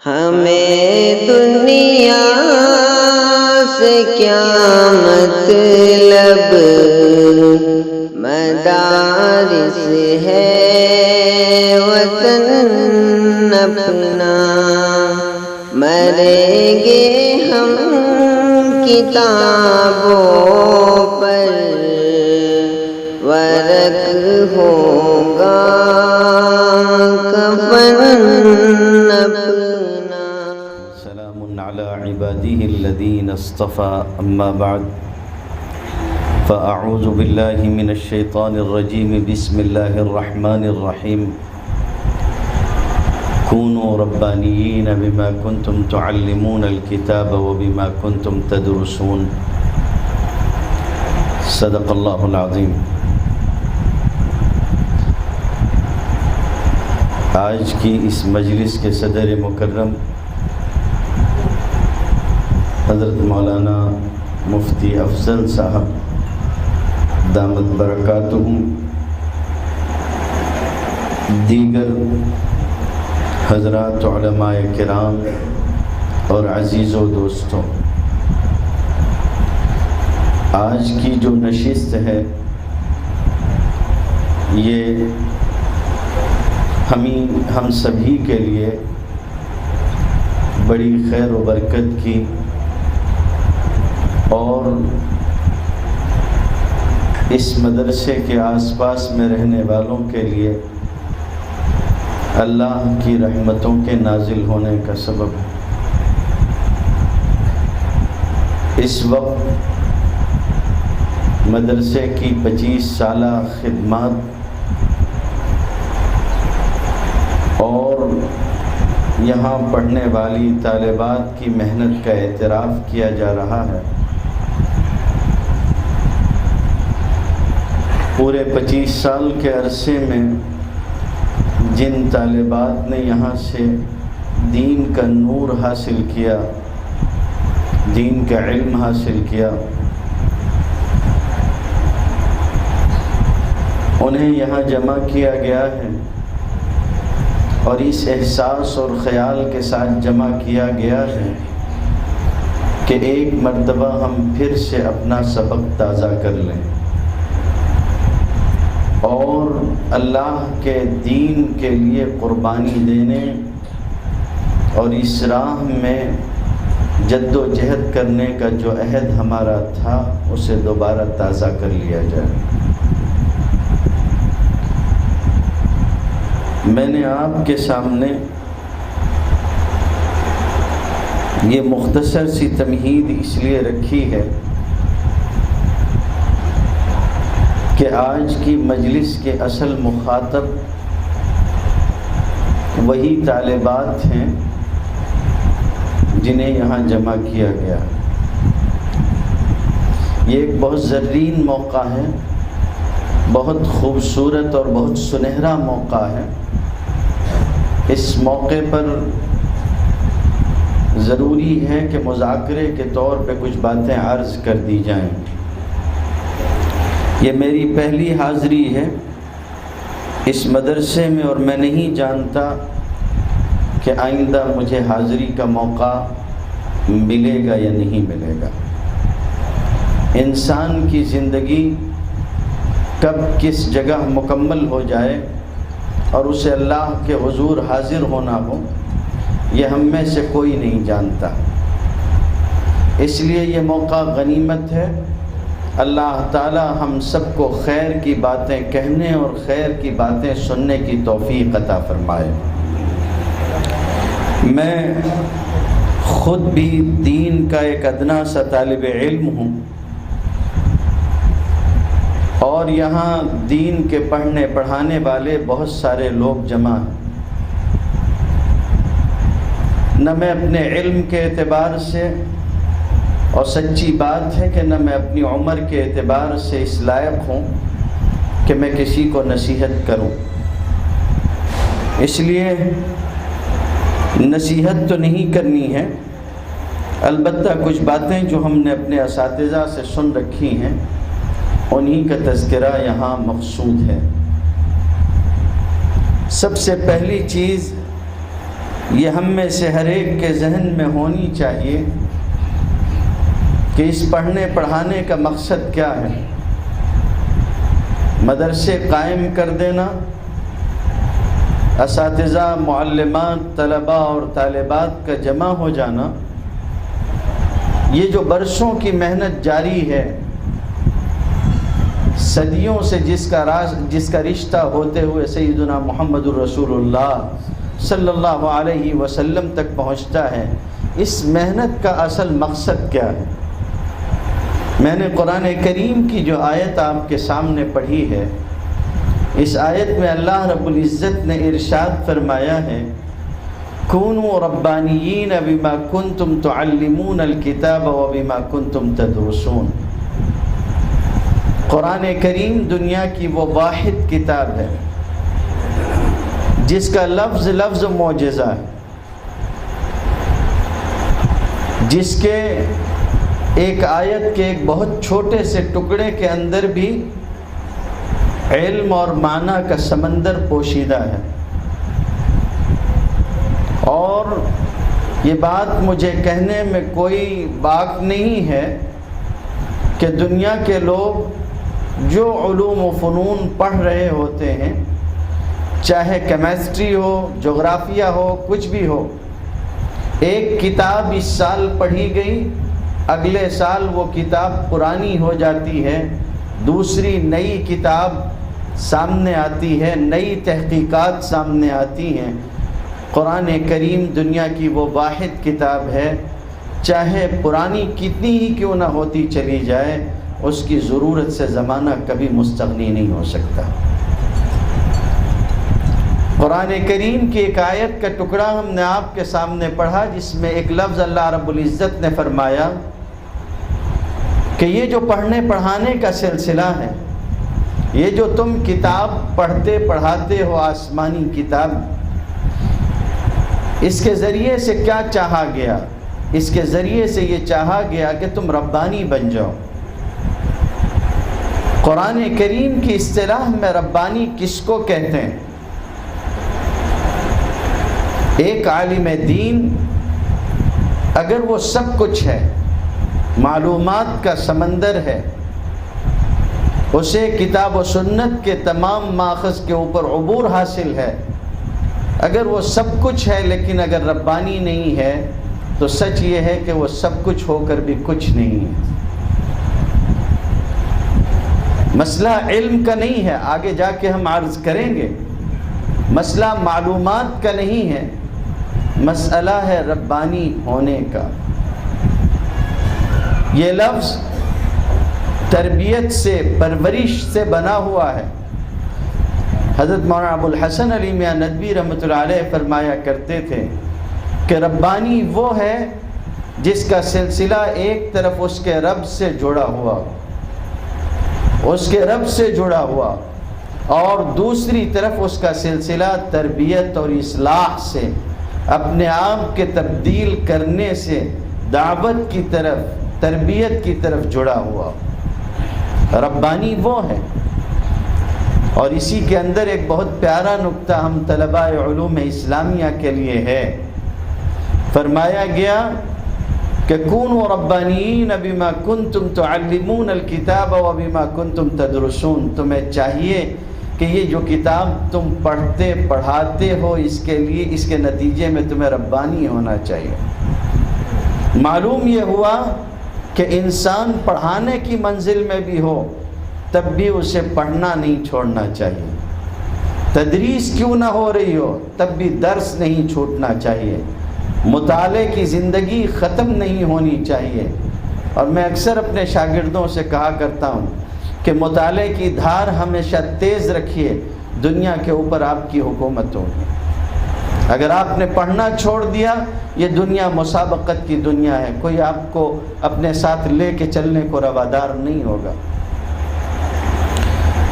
ہمیں دنیا سے کیا مطلب، مدارس ہے وطن اپنا، مریں گے ہم کتابوں پر، ورق ہوگا کفن اپنا۔ سلام علی عباده الذین اصطفى، اما بعد فاعوذ باللہ من الشیطان الرجیم، بسم اللہ الرحمن الرحیم۔ کونوا ربانیین بما کنتم تعلمون الکتاب وبما کنتم تدرسون، صدق اللہ العظیم۔ آج کی اس مجلس کے صدر مکرم حضرت مولانا مفتی افضل صاحب دامت برکاتہم، دیگر حضرات علماء کرام اور عزیزوں دوستوں، آج کی جو نشست ہے یہ ہم سبھی کے لیے بڑی خیر و برکت کی اور اس مدرسے کے آس پاس میں رہنے والوں کے لیے اللہ کی رحمتوں کے نازل ہونے کا سبب ہے۔ اس وقت مدرسے کی 25 سالہ خدمات اور یہاں پڑھنے والی طالبات کی محنت کا اعتراف کیا جا رہا ہے۔ پورے 25 سال کے عرصے میں جن طالبات نے یہاں سے دین کا نور حاصل کیا، دین کا علم حاصل کیا، انہیں یہاں جمع کیا گیا ہے اور اس احساس اور خیال کے ساتھ جمع کیا گیا ہے کہ ایک مرتبہ ہم پھر سے اپنا سبق تازہ کر لیں اور اللہ کے دین کے لیے قربانی دینے اور اس راہ میں جد و جہد کرنے کا جو عہد ہمارا تھا اسے دوبارہ تازہ کر لیا جائے۔ میں نے آپ کے سامنے یہ مختصر سی تمہید اس لیے رکھی ہے کہ آج کی مجلس کے اصل مخاطب وہی طالبات ہیں جنہیں یہاں جمع کیا گیا۔ یہ ایک بہت زرین موقع ہے، بہت خوبصورت اور بہت سنہرا موقع ہے۔ اس موقع پر ضروری ہے کہ مذاکرے کے طور پہ کچھ باتیں عرض کر دی جائیں۔ یہ میری پہلی حاضری ہے اس مدرسے میں اور میں نہیں جانتا کہ آئندہ مجھے حاضری کا موقع ملے گا یا نہیں ملے گا۔ انسان کی زندگی کب کس جگہ مکمل ہو جائے اور اسے اللہ کے حضور حاضر ہونا ہو، یہ ہم میں سے کوئی نہیں جانتا۔ اس لیے یہ موقع غنیمت ہے۔ اللہ تعالی ہم سب کو خیر کی باتیں کہنے اور خیر کی باتیں سننے کی توفیق عطا فرمائے۔ میں خود بھی دین کا ایک ادنا سا طالب علم ہوں اور یہاں دین کے پڑھنے پڑھانے والے بہت سارے لوگ جمع ہیں۔ نہ میں اپنے علم کے اعتبار سے، اور سچی بات ہے کہ نہ میں اپنی عمر کے اعتبار سے اس لائق ہوں کہ میں کسی کو نصیحت کروں۔ اس لیے نصیحت تو نہیں کرنی ہے، البتہ کچھ باتیں جو ہم نے اپنے اساتذہ سے سن رکھی ہیں انہی کا تذکرہ یہاں مقصود ہے۔ سب سے پہلی چیز یہ ہم میں سے ہر ایک کے ذہن میں ہونی چاہیے کہ اس پڑھنے پڑھانے کا مقصد کیا ہے۔ مدرسے قائم کر دینا، اساتذہ، معلمات، طلباء اور طالبات کا جمع ہو جانا، یہ جو برسوں کی محنت جاری ہے، صدیوں سے جس کا رشتہ ہوتے ہوئے سیدنا محمد الرسول اللہ صلی اللہ علیہ وسلم تک پہنچتا ہے، اس محنت کا اصل مقصد کیا ہے؟ میں نے قرآن کریم کی جو آیت آپ کے سامنے پڑھی ہے، اس آیت میں اللہ رب العزت نے ارشاد فرمایا ہے کونوا ربانیین بما کنتم تعلمون الکتاب وبما کنتم تدرسون۔ قرآن کریم دنیا کی وہ واحد کتاب ہے جس کا لفظ لفظ معجزہ ہے، جس کے ایک آیت کے ایک بہت چھوٹے سے ٹکڑے کے اندر بھی علم اور معنی کا سمندر پوشیدہ ہے۔ اور یہ بات مجھے کہنے میں کوئی باک نہیں ہے کہ دنیا کے لوگ جو علوم و فنون پڑھ رہے ہوتے ہیں، چاہے کیمسٹری ہو، جغرافیہ ہو، کچھ بھی ہو، ایک کتاب اس سال پڑھی گئی، اگلے سال وہ کتاب پرانی ہو جاتی ہے، دوسری نئی کتاب سامنے آتی ہے، نئی تحقیقات سامنے آتی ہیں۔ قرآن کریم دنیا کی وہ واحد کتاب ہے، چاہے پرانی کتنی ہی کیوں نہ ہوتی چلی جائے، اس کی ضرورت سے زمانہ کبھی مستغنی نہیں ہو سکتا۔ قرآن کریم کی ایک آیت کا ٹکڑا ہم نے آپ کے سامنے پڑھا، جس میں ایک لفظ اللہ رب العزت نے فرمایا کہ یہ جو پڑھنے پڑھانے کا سلسلہ ہے، یہ جو تم کتاب پڑھتے پڑھاتے ہو، آسمانی کتاب، اس کے ذریعے سے کیا چاہا گیا؟ اس کے ذریعے سے یہ چاہا گیا کہ تم ربانی بن جاؤ۔ قرآن کریم کی اصطلاح میں ربانی کس کو کہتے ہیں؟ ایک عالم دین اگر وہ سب کچھ ہے، معلومات کا سمندر ہے، اسے کتاب و سنت کے تمام ماخذ کے اوپر عبور حاصل ہے، اگر وہ سب کچھ ہے لیکن اگر ربانی نہیں ہے تو سچ یہ ہے کہ وہ سب کچھ ہو کر بھی کچھ نہیں ہے۔ مسئلہ علم کا نہیں ہے، آگے جا کے ہم عرض کریں گے، مسئلہ معلومات کا نہیں ہے، مسئلہ ہے ربانی ہونے کا۔ یہ لفظ تربیت سے، پرورش سے بنا ہوا ہے۔ حضرت مولانا ابو الحسن علی میاں ندوی رحمۃ اللہ علیہ فرمایا کرتے تھے کہ ربانی وہ ہے جس کا سلسلہ ایک طرف اس کے رب سے جڑا ہوا، اس کے رب سے جڑا ہوا، اور دوسری طرف اس کا سلسلہ تربیت اور اصلاح سے، اپنے آپ کے تبدیل کرنے سے، دعوت کی طرف، تربیت کی طرف جڑا ہوا۔ ربانی وہ ہے۔ اور اسی کے اندر ایک بہت پیارا نکتہ ہم طلباء علوم اسلامیہ کے لیے ہے۔ فرمایا گیا کہ کونوا ربانیین بما کنتم تعلمون الکتاب وبما کنتم تدرسون، تمہیں چاہیے کہ یہ جو کتاب تم پڑھتے پڑھاتے ہو، اس کے نتیجے میں تمہیں ربانی ہونا چاہیے۔ معلوم یہ ہوا کہ انسان پڑھانے کی منزل میں بھی ہو تب بھی اسے پڑھنا نہیں چھوڑنا چاہیے، تدریس کیوں نہ ہو رہی ہو تب بھی درس نہیں چھوٹنا چاہیے، مطالعے کی زندگی ختم نہیں ہونی چاہیے۔ اور میں اکثر اپنے شاگردوں سے کہا کرتا ہوں کہ مطالعے کی دھار ہمیشہ تیز رکھیے، دنیا کے اوپر آپ کی حکومت ہوگی۔ اگر آپ نے پڑھنا چھوڑ دیا، یہ دنیا مسابقت کی دنیا ہے، کوئی آپ کو اپنے ساتھ لے کے چلنے کو روادار نہیں ہوگا۔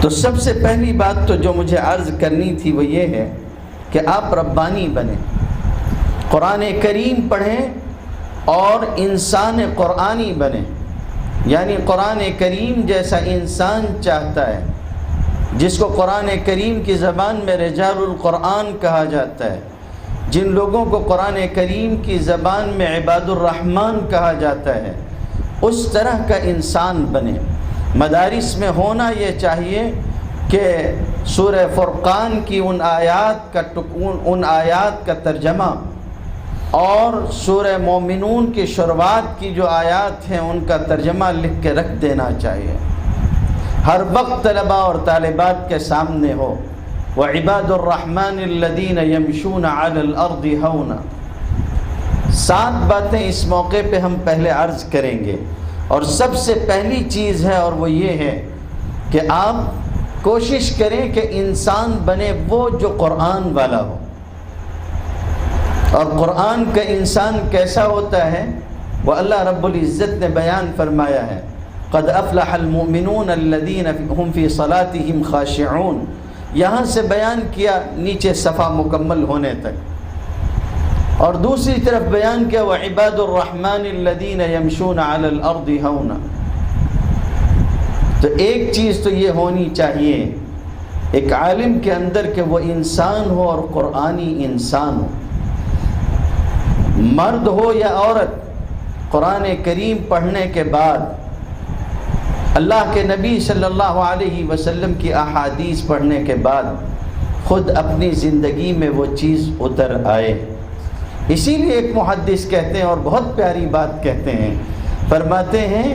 تو سب سے پہلی بات تو جو مجھے عرض کرنی تھی وہ یہ ہے کہ آپ ربانی بنیں، قرآن کریم پڑھیں اور انسان قرآنی بنیں، یعنی قرآن کریم جیسا انسان چاہتا ہے، جس کو قرآن کریم کی زبان میں رجال القرآن کہا جاتا ہے، جن لوگوں کو قرآن کریم کی زبان میں عباد الرحمن کہا جاتا ہے، اس طرح کا انسان بنے۔ مدارس میں ہونا یہ چاہیے کہ سورہ فرقان کی ان آیات کا ترجمہ اور سورہ مومنون کی شروعات کی جو آیات ہیں ان کا ترجمہ لکھ کے رکھ دینا چاہیے، ہر وقت طلباء اور طالبات کے سامنے ہو۔ وَعِبَادُ الرَّحْمَنِ الَّذِينَ يَمْشُونَ عَلَى الْأَرْضِ هَوْنًا۔ 7 باتیں اس موقع پہ ہم پہلے عرض کریں گے، اور سب سے پہلی چیز ہے اور وہ یہ ہے کہ آپ کوشش کریں کہ انسان بنے وہ جو قرآن والا ہو۔ اور قرآن کا انسان کیسا ہوتا ہے وہ اللہ رب العزت نے بیان فرمایا ہے، قد افلح المؤمنون الذین هم فی صلاتهم خاشعون۔ یہاں سے بیان کیا نیچے صفحہ مکمل ہونے تک، اور دوسری طرف بیان کیا وعباد الرحمن الذین یمشون علی الارض ہونا۔ تو ایک چیز تو یہ ہونی چاہیے ایک عالم کے اندر کہ وہ انسان ہو اور قرآنی انسان ہو، مرد ہو یا عورت۔ قرآن کریم پڑھنے کے بعد اللہ کے نبی صلی اللہ علیہ وسلم کی احادیث پڑھنے کے بعد خود اپنی زندگی میں وہ چیز اتر آئے۔ اسی لیے ایک محدث کہتے ہیں اور بہت پیاری بات کہتے ہیں، فرماتے ہیں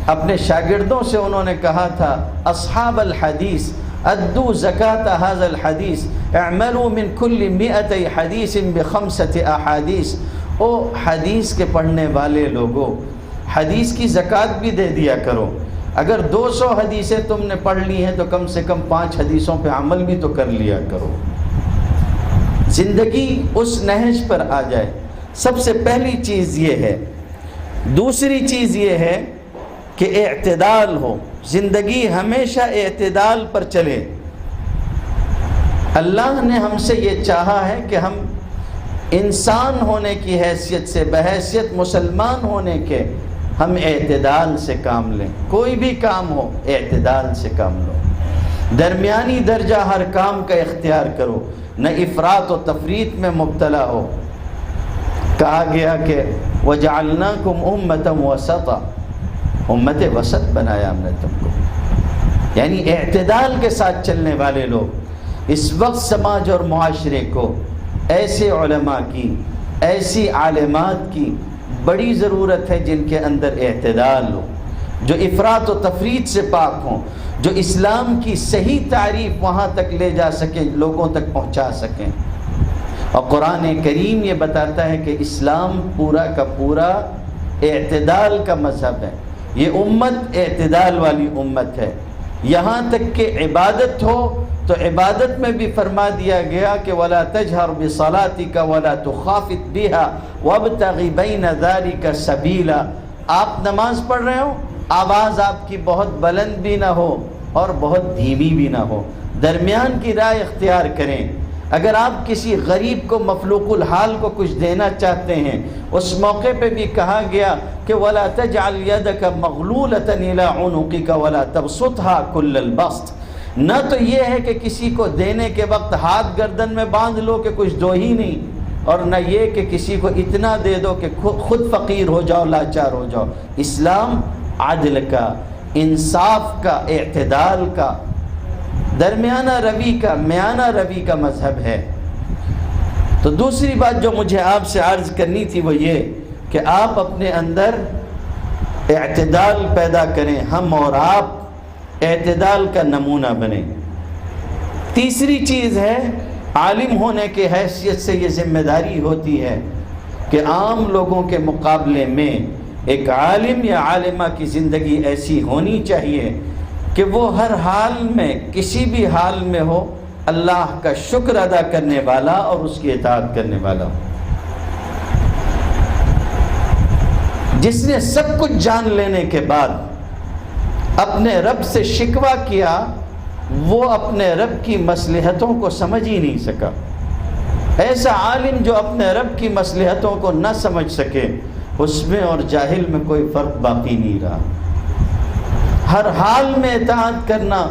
اپنے شاگردوں سے انہوں نے کہا تھا اصحاب الحدیث ادو زکات هذا الحدیث اعملوا من كل 100 حدیث ب5 احادیث۔ او حدیث کے پڑھنے والے لوگوں، حدیث کی زکوٰۃ بھی دے دیا کرو۔ اگر 200 حدیثیں تم نے پڑھ لی ہیں تو کم سے کم 5 حدیثوں پہ عمل بھی تو کر لیا کرو، زندگی اس نہج پر آ جائے۔ سب سے پہلی چیز یہ ہے۔ دوسری چیز یہ ہے کہ اعتدال ہو، زندگی ہمیشہ اعتدال پر چلے۔ اللہ نے ہم سے یہ چاہا ہے کہ ہم انسان ہونے کی حیثیت سے، بحیثیت مسلمان ہونے کے، ہم اعتدال سے کام لیں۔ کوئی بھی کام ہو اعتدال سے کام لو، درمیانی درجہ ہر کام کا اختیار کرو، نہ افراط و تفریط میں مبتلا ہو۔ کہا گیا کہ وَجَعَلْنَاكُمْ أُمَّةً وَسَطًا، امت وسط بنایا ہم نے تم کو، یعنی اعتدال کے ساتھ چلنے والے لوگ۔ اس وقت سماج اور معاشرے کو ایسے علماء کی، ایسی عالمات کی بڑی ضرورت ہے جن کے اندر اعتدال ہو، جو افراط و تفریط سے پاک ہوں، جو اسلام کی صحیح تعریف وہاں تک لے جا سکیں، لوگوں تک پہنچا سکیں۔ اور قرآن کریم یہ بتاتا ہے کہ اسلام پورا کا پورا اعتدال کا مذہب ہے، یہ امت اعتدال والی امت ہے۔ یہاں تک کہ عبادت ہو تو عبادت میں بھی فرما دیا گیا کہ وَلَا تَجْهَرْ بِصَلَاتِكَ وَلَا تُخَافِتْ بِهَا وَابْتَغِ بَيْنَ ذَلِكَ سَبِيلًا۔ آپ نماز پڑھ رہے ہو، آواز آپ کی بہت بلند بھی نہ ہو اور بہت دھیمی بھی نہ ہو، درمیان کی رائے اختیار کریں۔ اگر آپ کسی غریب کو، مفلوق الحال کو کچھ دینا چاہتے ہیں، اس موقع پہ بھی کہا گیا کہ وَلَا تَجْعَلْ يَدَكَ مَغْلُولَةً إِلَىٰ عُنُقِكَ وَلَا تَبْسُطْهَا كُلَّ الْبَسْطِ۔ نہ تو یہ ہے کہ کسی کو دینے کے وقت ہاتھ گردن میں باندھ لو کہ کچھ دو ہی نہیں، اور نہ یہ کہ کسی کو اتنا دے دو کہ خود فقیر ہو جاؤ، لاچار ہو جاؤ۔ اسلام عدل کا، انصاف کا، اعتدال کا، درمیانہ روی کا، میانہ روی کا مذہب ہے۔ تو دوسری بات جو مجھے آپ سے عرض کرنی تھی وہ یہ کہ آپ اپنے اندر اعتدال پیدا کریں، ہم اور آپ اعتدال کا نمونہ بنیں۔ تیسری چیز ہے، عالم ہونے کے حیثیت سے یہ ذمہ داری ہوتی ہے کہ عام لوگوں کے مقابلے میں ایک عالم یا عالمہ کی زندگی ایسی ہونی چاہیے کہ وہ ہر حال میں، کسی بھی حال میں ہو، اللہ کا شکر ادا کرنے والا اور اس کی اطاعت کرنے والا ہو۔ جس نے سب کچھ جان لینے کے بعد اپنے رب سے شکوہ کیا، وہ اپنے رب کی مصلحتوں کو سمجھ ہی نہیں سکا۔ ایسا عالم جو اپنے رب کی مصلحتوں کو نہ سمجھ سکے، اس میں اور جاہل میں کوئی فرق باقی نہیں رہا۔ ہر حال میں اطاعت کرنا،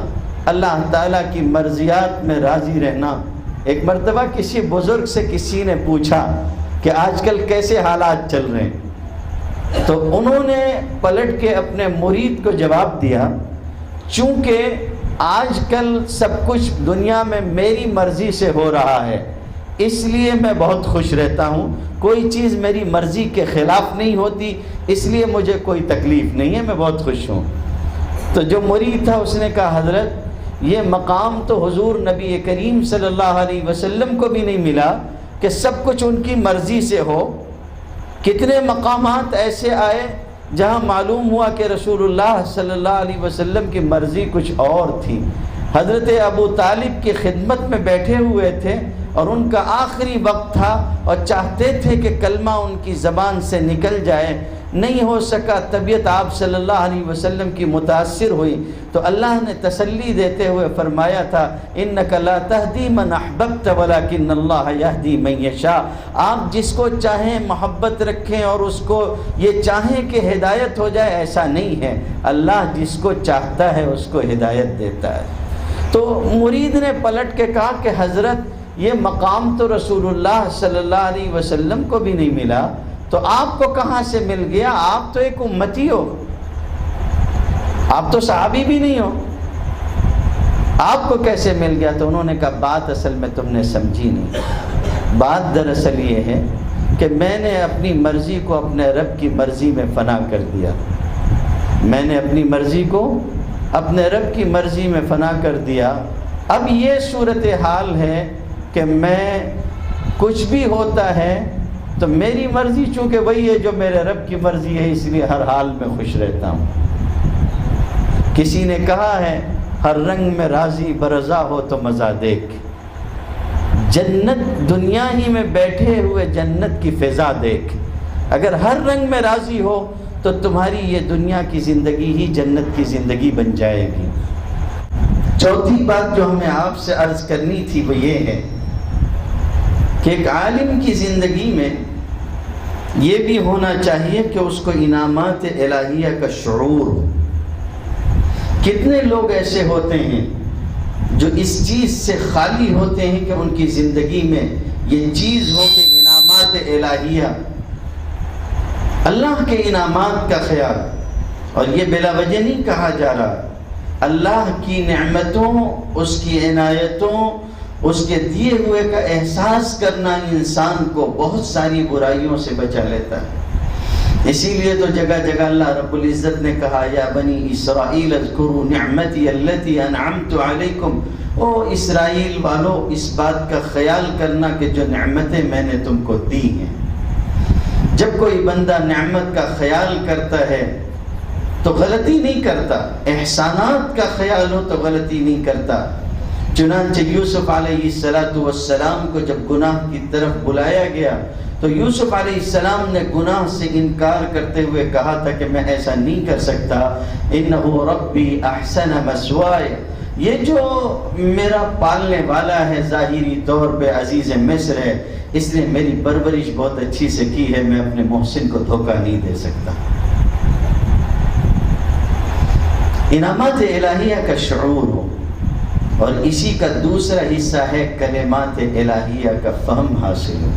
اللہ تعالیٰ کی مرضیات میں راضی رہنا، ایک مرتبہ کسی بزرگ سے کسی نے پوچھا کہ آج کل کیسے حالات چل رہے ہیں، تو انہوں نے پلٹ کے اپنے مرید کو جواب دیا، چونکہ آج کل سب کچھ دنیا میں میری مرضی سے ہو رہا ہے، اس لیے میں بہت خوش رہتا ہوں، کوئی چیز میری مرضی کے خلاف نہیں ہوتی، اس لیے مجھے کوئی تکلیف نہیں ہے، میں بہت خوش ہوں۔ تو جو مرید تھا اس نے کہا حضرت یہ مقام تو حضور نبی کریم صلی اللہ علیہ وسلم کو بھی نہیں ملا کہ سب کچھ ان کی مرضی سے ہو، کتنے مقامات ایسے آئے جہاں معلوم ہوا کہ رسول اللہ صلی اللہ علیہ وسلم کی مرضی کچھ اور تھی۔ حضرت ابو طالب کی خدمت میں بیٹھے ہوئے تھے اور ان کا آخری وقت تھا اور چاہتے تھے کہ کلمہ ان کی زبان سے نکل جائے، نہیں ہو سکا، طبیعت آپ صلی اللہ علیہ وسلم کی متاثر ہوئی، تو اللہ نے تسلی دیتے ہوئے فرمایا تھا انک لا تہدی من احببت ولکن اللہ یہدی من یشاء، آپ جس کو چاہیں محبت رکھیں اور اس کو یہ چاہیں کہ ہدایت ہو جائے، ایسا نہیں ہے، اللہ جس کو چاہتا ہے اس کو ہدایت دیتا ہے۔ تو مرید نے پلٹ کے کہا کہ حضرت یہ مقام تو رسول اللہ صلی اللہ علیہ وسلم کو بھی نہیں ملا، تو آپ کو کہاں سے مل گیا؟ آپ تو ایک امتی ہو، آپ تو صحابی بھی نہیں ہو، آپ کو کیسے مل گیا؟ تو انہوں نے کہا بات اصل میں تم نے سمجھی نہیں، بات دراصل یہ ہے کہ میں نے اپنی مرضی کو اپنے رب کی مرضی میں فنا کر دیا، میں نے اپنی مرضی کو اپنے رب کی مرضی میں فنا کر دیا۔ اب یہ صورتحال ہے کہ میں کچھ بھی ہوتا ہے تو میری مرضی چونکہ وہی ہے جو میرے رب کی مرضی ہے، اس لیے ہر حال میں خوش رہتا ہوں۔ کسی نے کہا ہے ہر رنگ میں راضی برضا ہو تو مزہ دیکھ، جنت دنیا ہی میں بیٹھے ہوئے جنت کی فضا دیکھ، اگر ہر رنگ میں راضی ہو تو تمہاری یہ دنیا کی زندگی ہی جنت کی زندگی بن جائے گی۔ چوتھی بات جو ہمیں آپ سے عرض کرنی تھی وہ یہ ہے کہ ایک عالم کی زندگی میں یہ بھی ہونا چاہیے کہ اس کو انعامات الہیہ کا شعور ہو۔ کتنے لوگ ایسے ہوتے ہیں جو اس چیز سے خالی ہوتے ہیں کہ ان کی زندگی میں یہ چیز ہو کہ انعامات الہیہ، اللہ کے انعامات کا خیال، اور یہ بلا وجہ نہیں کہا جا رہا، اللہ کی نعمتوں، اس کی عنایتوں، اس کے دیے ہوئے کا احساس کرنا انسان کو بہت ساری برائیوں سے بچا لیتا ہے۔ اسی لیے تو جگہ جگہ اللہ رب العزت نے کہا یا بنی اسرائیل اذکروا نعمتی التی انعمت علیکم، او اسرائیل والو اس بات کا خیال کرنا کہ جو نعمتیں میں نے تم کو دی ہیں۔ جب کوئی بندہ نعمت کا خیال کرتا ہے تو غلطی نہیں کرتا، احسانات کا خیال ہو تو غلطی نہیں کرتا۔ چنانچہ یوسف علیہ السلام کو جب گناہ کی طرف بلایا گیا تو یوسف علیہ السلام نے گناہ سے انکار کرتے ہوئے کہا تھا کہ میں ایسا نہیں کر سکتا، انہ ربی احسن مثوائے، یہ جو میرا پالنے والا ہے ظاہری طور پہ عزیز مصر ہے، اس نے میری پرورش بہت اچھی سے کی ہے، میں اپنے محسن کو دھوکہ نہیں دے سکتا۔ انعامات الہیہ کا شعور ہو، اور اسی کا دوسرا حصہ ہے کلمات الہیہ کا فہم حاصل ہو۔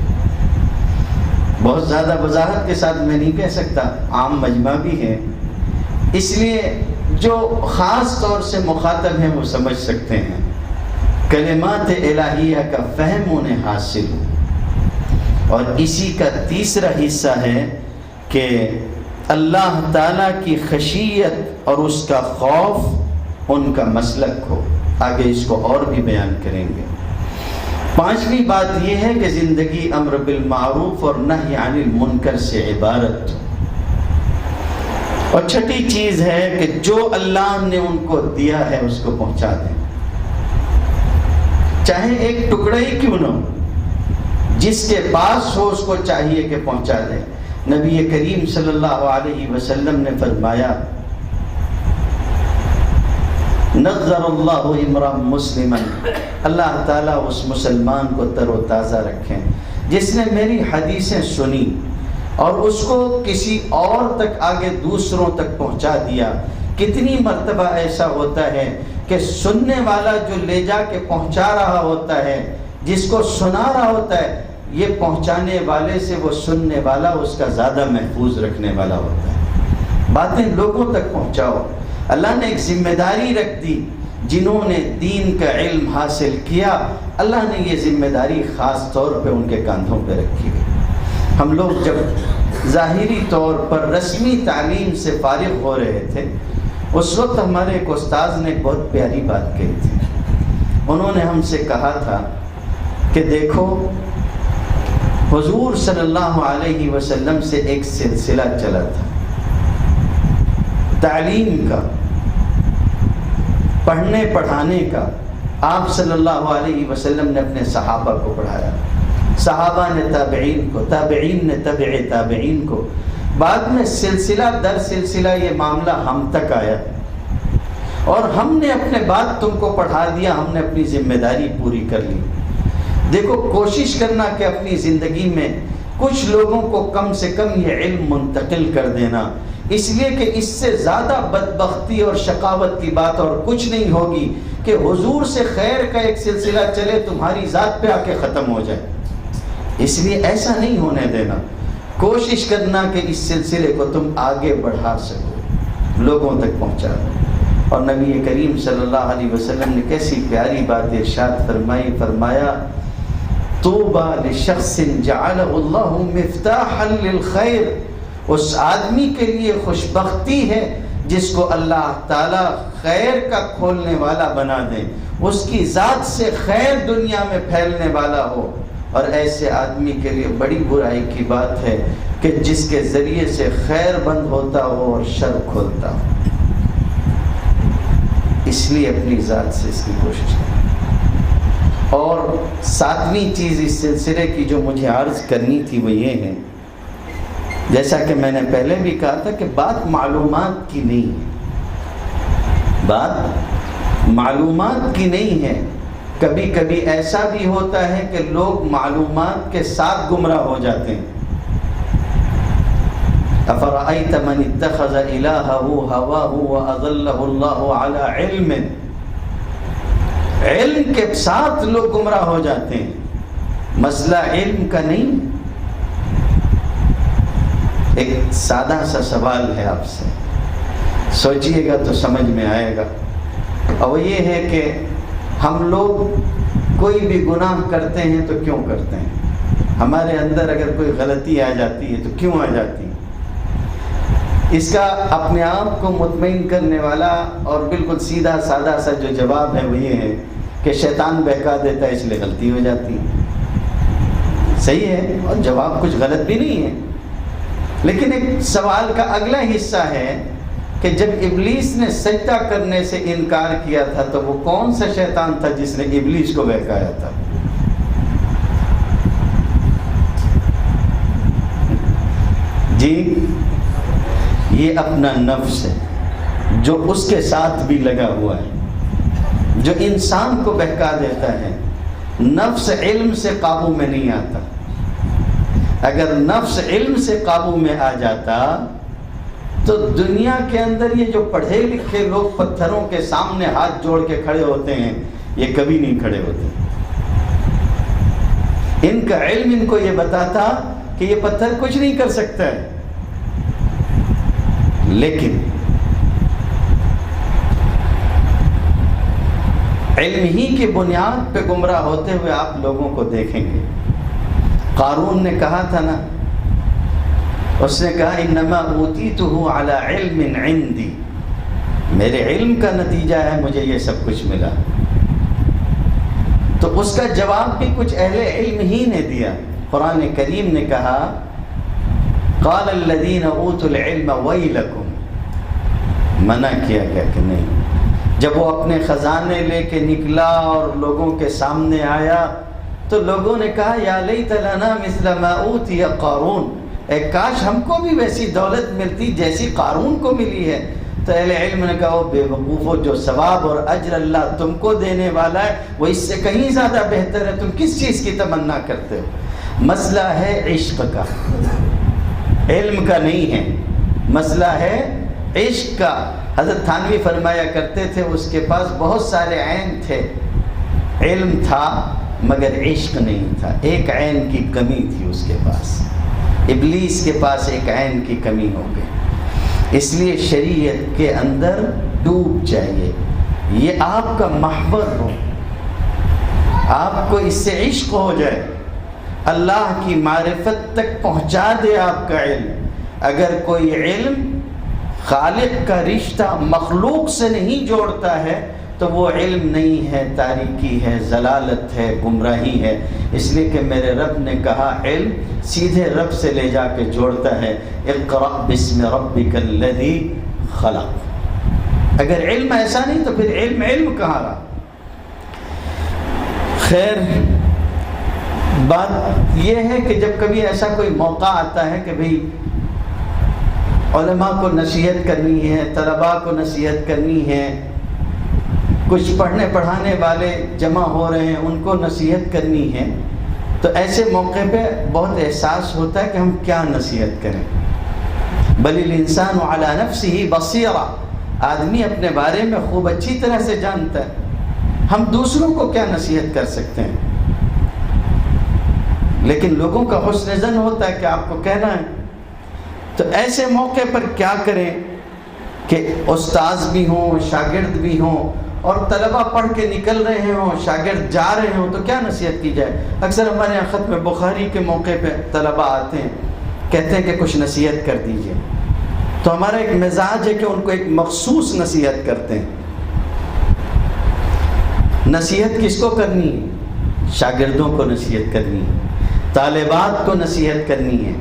بہت زیادہ وضاحت کے ساتھ میں نہیں کہہ سکتا، عام مجمع بھی ہے، اس لیے جو خاص طور سے مخاطب ہیں وہ سمجھ سکتے ہیں۔ کلمات الہیہ کا فہم انہیں حاصل ہو، اور اسی کا تیسرا حصہ ہے کہ اللہ تعالیٰ کی خشیت اور اس کا خوف ان کا مسلک ہو۔ آگے اس کو اور بھی بیان کریں گے۔ پانچویں بات یہ ہے کہ زندگی امر بالمعروف اور نہی عن المنکر سے عبارت ہو، اور چھٹی چیز ہے کہ جو اللہ نے ان کو دیا ہے اس کو پہنچا دیں، چاہے ایک ٹکڑا ہی کیوں نہ ہو، جس کے پاس ہو اس کو چاہیے کہ پہنچا دیں۔ نبی کریم صلی اللہ علیہ وسلم نے فرمایا نظر اللہ امرا مسلما، اللہ تعالیٰ اس مسلمان کو تر و تازہ رکھیں جس نے میری حدیثیں سنی اور اس کو کسی اور تک آگے دوسروں تک پہنچا دیا۔ کتنی مرتبہ ایسا ہوتا ہے کہ سننے والا جو لے جا کے پہنچا رہا ہوتا ہے، جس کو سنا رہا ہوتا ہے یہ پہنچانے والے سے وہ سننے والا اس کا زیادہ محفوظ رکھنے والا ہوتا ہے۔ باتیں لوگوں تک پہنچاؤ۔ اللہ نے ایک ذمہ داری رکھ دی، جنہوں نے دین کا علم حاصل کیا اللہ نے یہ ذمہ داری خاص طور پہ ان کے کاندھوں پہ رکھی ہے۔ ہم لوگ جب ظاہری طور پر رسمی تعلیم سے فارغ ہو رہے تھے اس وقت ہمارے ایک استاذ نے ایک بہت پیاری بات کہی تھی۔ انہوں نے ہم سے کہا تھا کہ دیکھو حضور صلی اللہ علیہ وسلم سے ایک سلسلہ چلا تھا تعلیم کا، پڑھنے پڑھانے کا۔ آپ صلی اللہ علیہ وسلم نے اپنے صحابہ کو پڑھایا، صحابہ نے تابعین کو، تابعین نے تبع تابعین کو، بعد میں سلسلہ در سلسلہ یہ معاملہ ہم تک آیا اور ہم نے اپنے بات تم کو پڑھا دیا، ہم نے اپنی ذمہ داری پوری کر لی۔ دیکھو کوشش کرنا کہ اپنی زندگی میں کچھ لوگوں کو کم سے کم یہ علم منتقل کر دینا، اس لیے کہ اس سے زیادہ بدبختی اور شقاوت کی بات اور کچھ نہیں ہوگی کہ حضور سے خیر کا ایک سلسلہ چلے تمہاری ذات پہ آ کے ختم ہو جائے۔ اس لیے ایسا نہیں ہونے دینا، کوشش کرنا کہ اس سلسلے کو تم آگے بڑھا سکو، لوگوں تک پہنچا دو۔ اور نبی کریم صلی اللہ علیہ وسلم نے کیسی پیاری بات ارشاد فرمائی، فرمایا طوبى لشخص جعلہ اللہ مفتاحا للخیر، اس آدمی کے لیے خوشبختی ہے جس کو اللہ تعالیٰ خیر کا کھولنے والا بنا دے، اس کی ذات سے خیر دنیا میں پھیلنے والا ہو۔ اور ایسے آدمی کے لیے بڑی برائی کی بات ہے کہ جس کے ذریعے سے خیر بند ہوتا ہو اور شر کھولتا ہو۔ اس لیے اپنی ذات سے اس کی کوشش کریں۔ اور ساتویں چیز اس سلسلے کی جو مجھے عرض کرنی تھی وہ یہ ہے، جیسا کہ میں نے پہلے بھی کہا تھا کہ بات معلومات کی نہیں ہے، بات معلومات کی نہیں ہے۔ کبھی کبھی ایسا بھی ہوتا ہے کہ لوگ معلومات کے ساتھ گمراہ ہو جاتے ہیں۔ افرأیت من اتخذ الہہ ہواہ واضلہ اللہ علی علم، علم کے ساتھ لوگ گمراہ ہو جاتے ہیں، مسئلہ علم کا نہیں۔ ایک سادہ سا سوال ہے آپ سے، سوچئے گا تو سمجھ میں آئے گا، اور وہ یہ ہے کہ ہم لوگ کوئی بھی گناہ کرتے ہیں تو کیوں کرتے ہیں؟ ہمارے اندر اگر کوئی غلطی آ جاتی ہے تو کیوں آ جاتی ہے؟ اس کا اپنے آپ کو مطمئن کرنے والا اور بالکل سیدھا سادہ سا جو جواب ہے وہ یہ ہے کہ شیطان بہکا دیتا ہے اس لیے غلطی ہو جاتی ہے۔ صحیح ہے، اور جواب کچھ غلط بھی نہیں ہے، لیکن ایک سوال کا اگلا حصہ ہے کہ جب ابلیس نے سجدہ کرنے سے انکار کیا تھا تو وہ کون سا شیطان تھا جس نے ابلیس کو بہکایا تھا؟ جی یہ اپنا نفس ہے جو اس کے ساتھ بھی لگا ہوا ہے، جو انسان کو بہکا دیتا ہے۔ نفس علم سے قابو میں نہیں آتا، اگر نفس علم سے قابو میں آ جاتا تو دنیا کے اندر یہ جو پڑھے لکھے لوگ پتھروں کے سامنے ہاتھ جوڑ کے کھڑے ہوتے ہیں یہ کبھی نہیں کھڑے ہوتے۔ ان کا علم ان کو یہ بتاتا کہ یہ پتھر کچھ نہیں کر سکتا ہے، لیکن علم ہی کی بنیاد پہ گمراہ ہوتے ہوئے آپ لوگوں کو دیکھیں گے۔ قارون نے کہا تھا نا، اس نے کہا انما اوتیتہ علی علم عندی، میرے علم کا نتیجہ ہے مجھے یہ سب کچھ ملا۔ تو اس کا جواب بھی کچھ اہل علم ہی نے دیا۔ قرآن کریم نے کہا قال الذین اوتوا العلم ویلکم، منع کیا گیا کہ نہیں۔ جب وہ اپنے خزانے لے کے نکلا اور لوگوں کے سامنے آیا تو لوگوں نے کہا یا لیت لنا مثل ما اوتی قارون، اے کاش ہم کو بھی ویسی دولت ملتی جیسی قارون کو ملی ہے۔ تو اہل علم نے کہا بے وقوفو، جو ثواب اور اجر اللہ تم کو دینے والا ہے وہ اس سے کہیں زیادہ بہتر ہے، تم کس چیز کی تمنا کرتے ہو؟ مسئلہ ہے عشق کا، علم کا نہیں ہے، مسئلہ ہے عشق کا۔ حضرت تھانوی فرمایا کرتے تھے اس کے پاس بہت سارے عین تھے، علم تھا مگر عشق نہیں تھا، ایک عین کی کمی تھی اس کے پاس، ابلیس کے پاس ایک عین کی کمی ہو گئی، اس لیے شریعت کے اندر ڈوب جائیے، یہ آپ کا محور ہو، آپ کو اس سے عشق ہو جائے، اللہ کی معرفت تک پہنچا دے آپ کا علم۔ اگر کوئی علم خالق کا رشتہ مخلوق سے نہیں جوڑتا ہے تو وہ علم نہیں ہے، تاریکی ہے، ضلالت ہے، گمراہی ہے۔ اس لیے کہ میرے رب نے کہا علم سیدھے رب سے لے جا کے جوڑتا ہے، اقرأ بسم ربک الذی خلق۔ اگر علم ایسا نہیں تو پھر علم کہاں رہا؟ خیر، بات یہ ہے کہ جب کبھی ایسا کوئی موقع آتا ہے کہ بھئی علماء کو نصیحت کرنی ہے، طلباء کو نصیحت کرنی ہے، کچھ پڑھنے پڑھانے والے جمع ہو رہے ہیں ان کو نصیحت کرنی ہے، تو ایسے موقع پہ بہت احساس ہوتا ہے کہ ہم کیا نصیحت کریں۔ بل الانسان علی نفسہ بصیرہ، آدمی اپنے بارے میں خوب اچھی طرح سے جانتا ہے، ہم دوسروں کو کیا نصیحت کر سکتے ہیں؟ لیکن لوگوں کا حسن ظن ہوتا ہے کہ آپ کو کہنا ہے۔ تو ایسے موقع پر کیا کریں کہ استاذ بھی ہوں، شاگرد بھی ہوں، اور طلبہ پڑھ کے نکل رہے ہوں، شاگرد جا رہے ہوں، تو کیا نصیحت کی جائے؟ اکثر ہمارے یہاں ختم بخاری کے موقع پہ طلبہ آتے ہیں، کہتے ہیں کہ کچھ نصیحت کر دیجئے، تو ہمارا ایک مزاج ہے کہ ان کو ایک مخصوص نصیحت کرتے ہیں۔ نصیحت کس کو کرنی ہے؟ شاگردوں کو نصیحت کرنی ہے، طالبات کو نصیحت کرنی ہے،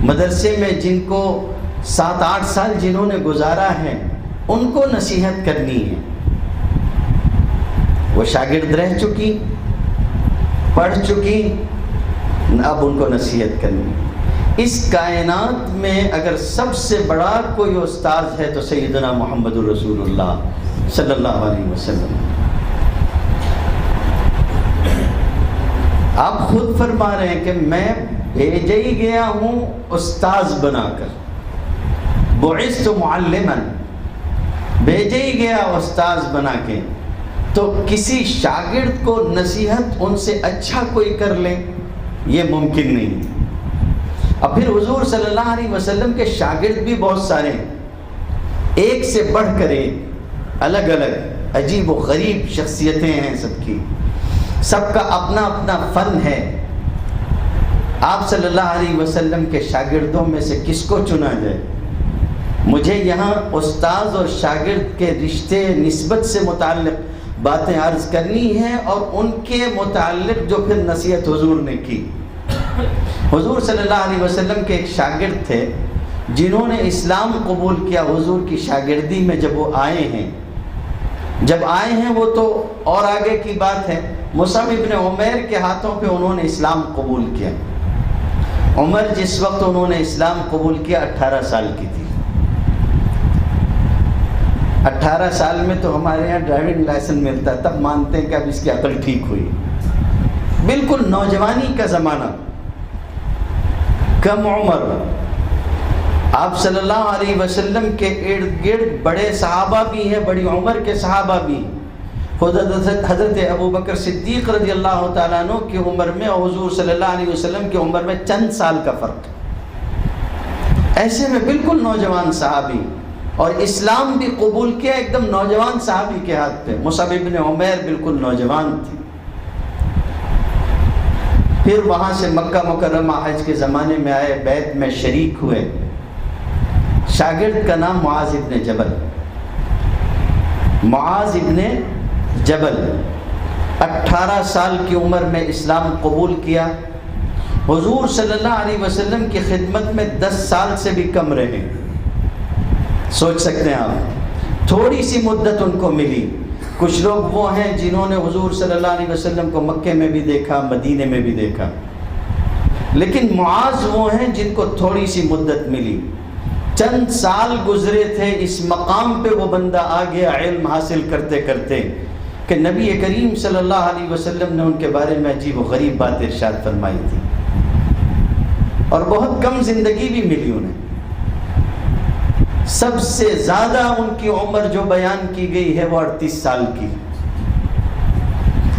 مدرسے میں جن کو 7-8 سال جنہوں نے گزارا ہے ان کو نصیحت کرنی ہے۔ وہ شاگرد رہ چکی، پڑھ چکی، اب ان کو نصیحت کرنی ہے۔ اس کائنات میں اگر سب سے بڑا کوئی استاذ ہے تو سیدنا محمد الرسول اللہ صلی اللہ علیہ وسلم۔ آپ خود فرما رہے ہیں کہ میں بھیجا ہی گیا ہوں استاذ بنا کر، بعثت معلما، بھیجا ہی گیا استاذ بنا کے، تو کسی شاگرد کو نصیحت ان سے اچھا کوئی کر لے، یہ ممکن نہیں۔ اب پھر حضور صلی اللہ علیہ وسلم کے شاگرد بھی بہت سارے ہیں، ایک سے بڑھ کر ایک، الگ الگ عجیب و غریب شخصیتیں ہیں سب کی، سب کا اپنا اپنا فن ہے۔ آپ صلی اللہ علیہ وسلم کے شاگردوں میں سے کس کو چنا جائے؟ مجھے یہاں استاذ اور شاگرد کے رشتے نسبت سے متعلق باتیں عرض کرنی ہیں، اور ان کے متعلق جو پھر نصیحت حضور نے کی۔ حضور صلی اللہ علیہ وسلم کے ایک شاگرد تھے جنہوں نے اسلام قبول کیا حضور کی شاگردی میں، جب وہ آئے ہیں وہ تو اور آگے کی بات ہے، مصعب ابن عمیر کے ہاتھوں پہ انہوں نے اسلام قبول کیا۔ عمر جس وقت انہوں نے اسلام قبول کیا 18 سال کی تھی۔ 18 سال میں تو ہمارے یہاں ڈرائیونگ لائسنس ملتا ہے، تب مانتے ہیں کہ اب اس کی عقل ٹھیک ہوئی، بالکل نوجوانی کا زمانہ، کم عمر۔ آپ صلی اللہ علیہ وسلم کے ارد گرد بڑے صحابہ بھی ہیں، بڑی عمر کے صحابہ بھی ہیں، خود حضرت ابو بکر صدیق رضی اللہ تعالیٰ عنہ کی عمر میں اور حضور صلی اللہ علیہ وسلم کی عمر میں چند سال کا فرق ہے۔ ایسے میں بالکل نوجوان صحابی، اور اسلام بھی قبول کیا ایک دم نوجوان صحابی کے ہاتھ پہ۔ مصعب ابن عمیر بالکل نوجوان تھے۔ پھر وہاں سے مکہ مکرمہ حج کے زمانے میں آئے، بیعت میں شریک ہوئے۔ شاگرد کا نام معاذ ابن جبل، معاذ ابن جبل 18 سال کی عمر میں اسلام قبول کیا، حضور صلی اللہ علیہ وسلم کی خدمت میں 10 سال سے بھی کم رہے۔ سوچ سکتے ہیں آپ، تھوڑی سی مدت ان کو ملی۔ کچھ لوگ وہ ہیں جنہوں نے حضور صلی اللہ علیہ وسلم کو مکے میں بھی دیکھا، مدینے میں بھی دیکھا، لیکن معاذ وہ ہیں جن کو تھوڑی سی مدت ملی، چند سال گزرے تھے، اس مقام پہ وہ بندہ آ گیا علم حاصل کرتے کرتے کہ نبی کریم صلی اللہ علیہ وسلم نے ان کے بارے میں عجیب و غریب بات ارشاد فرمائی تھی، اور بہت کم زندگی بھی ملی انہیں۔ سب سے زیادہ ان کی عمر جو بیان کی گئی ہے وہ 38 سال کی،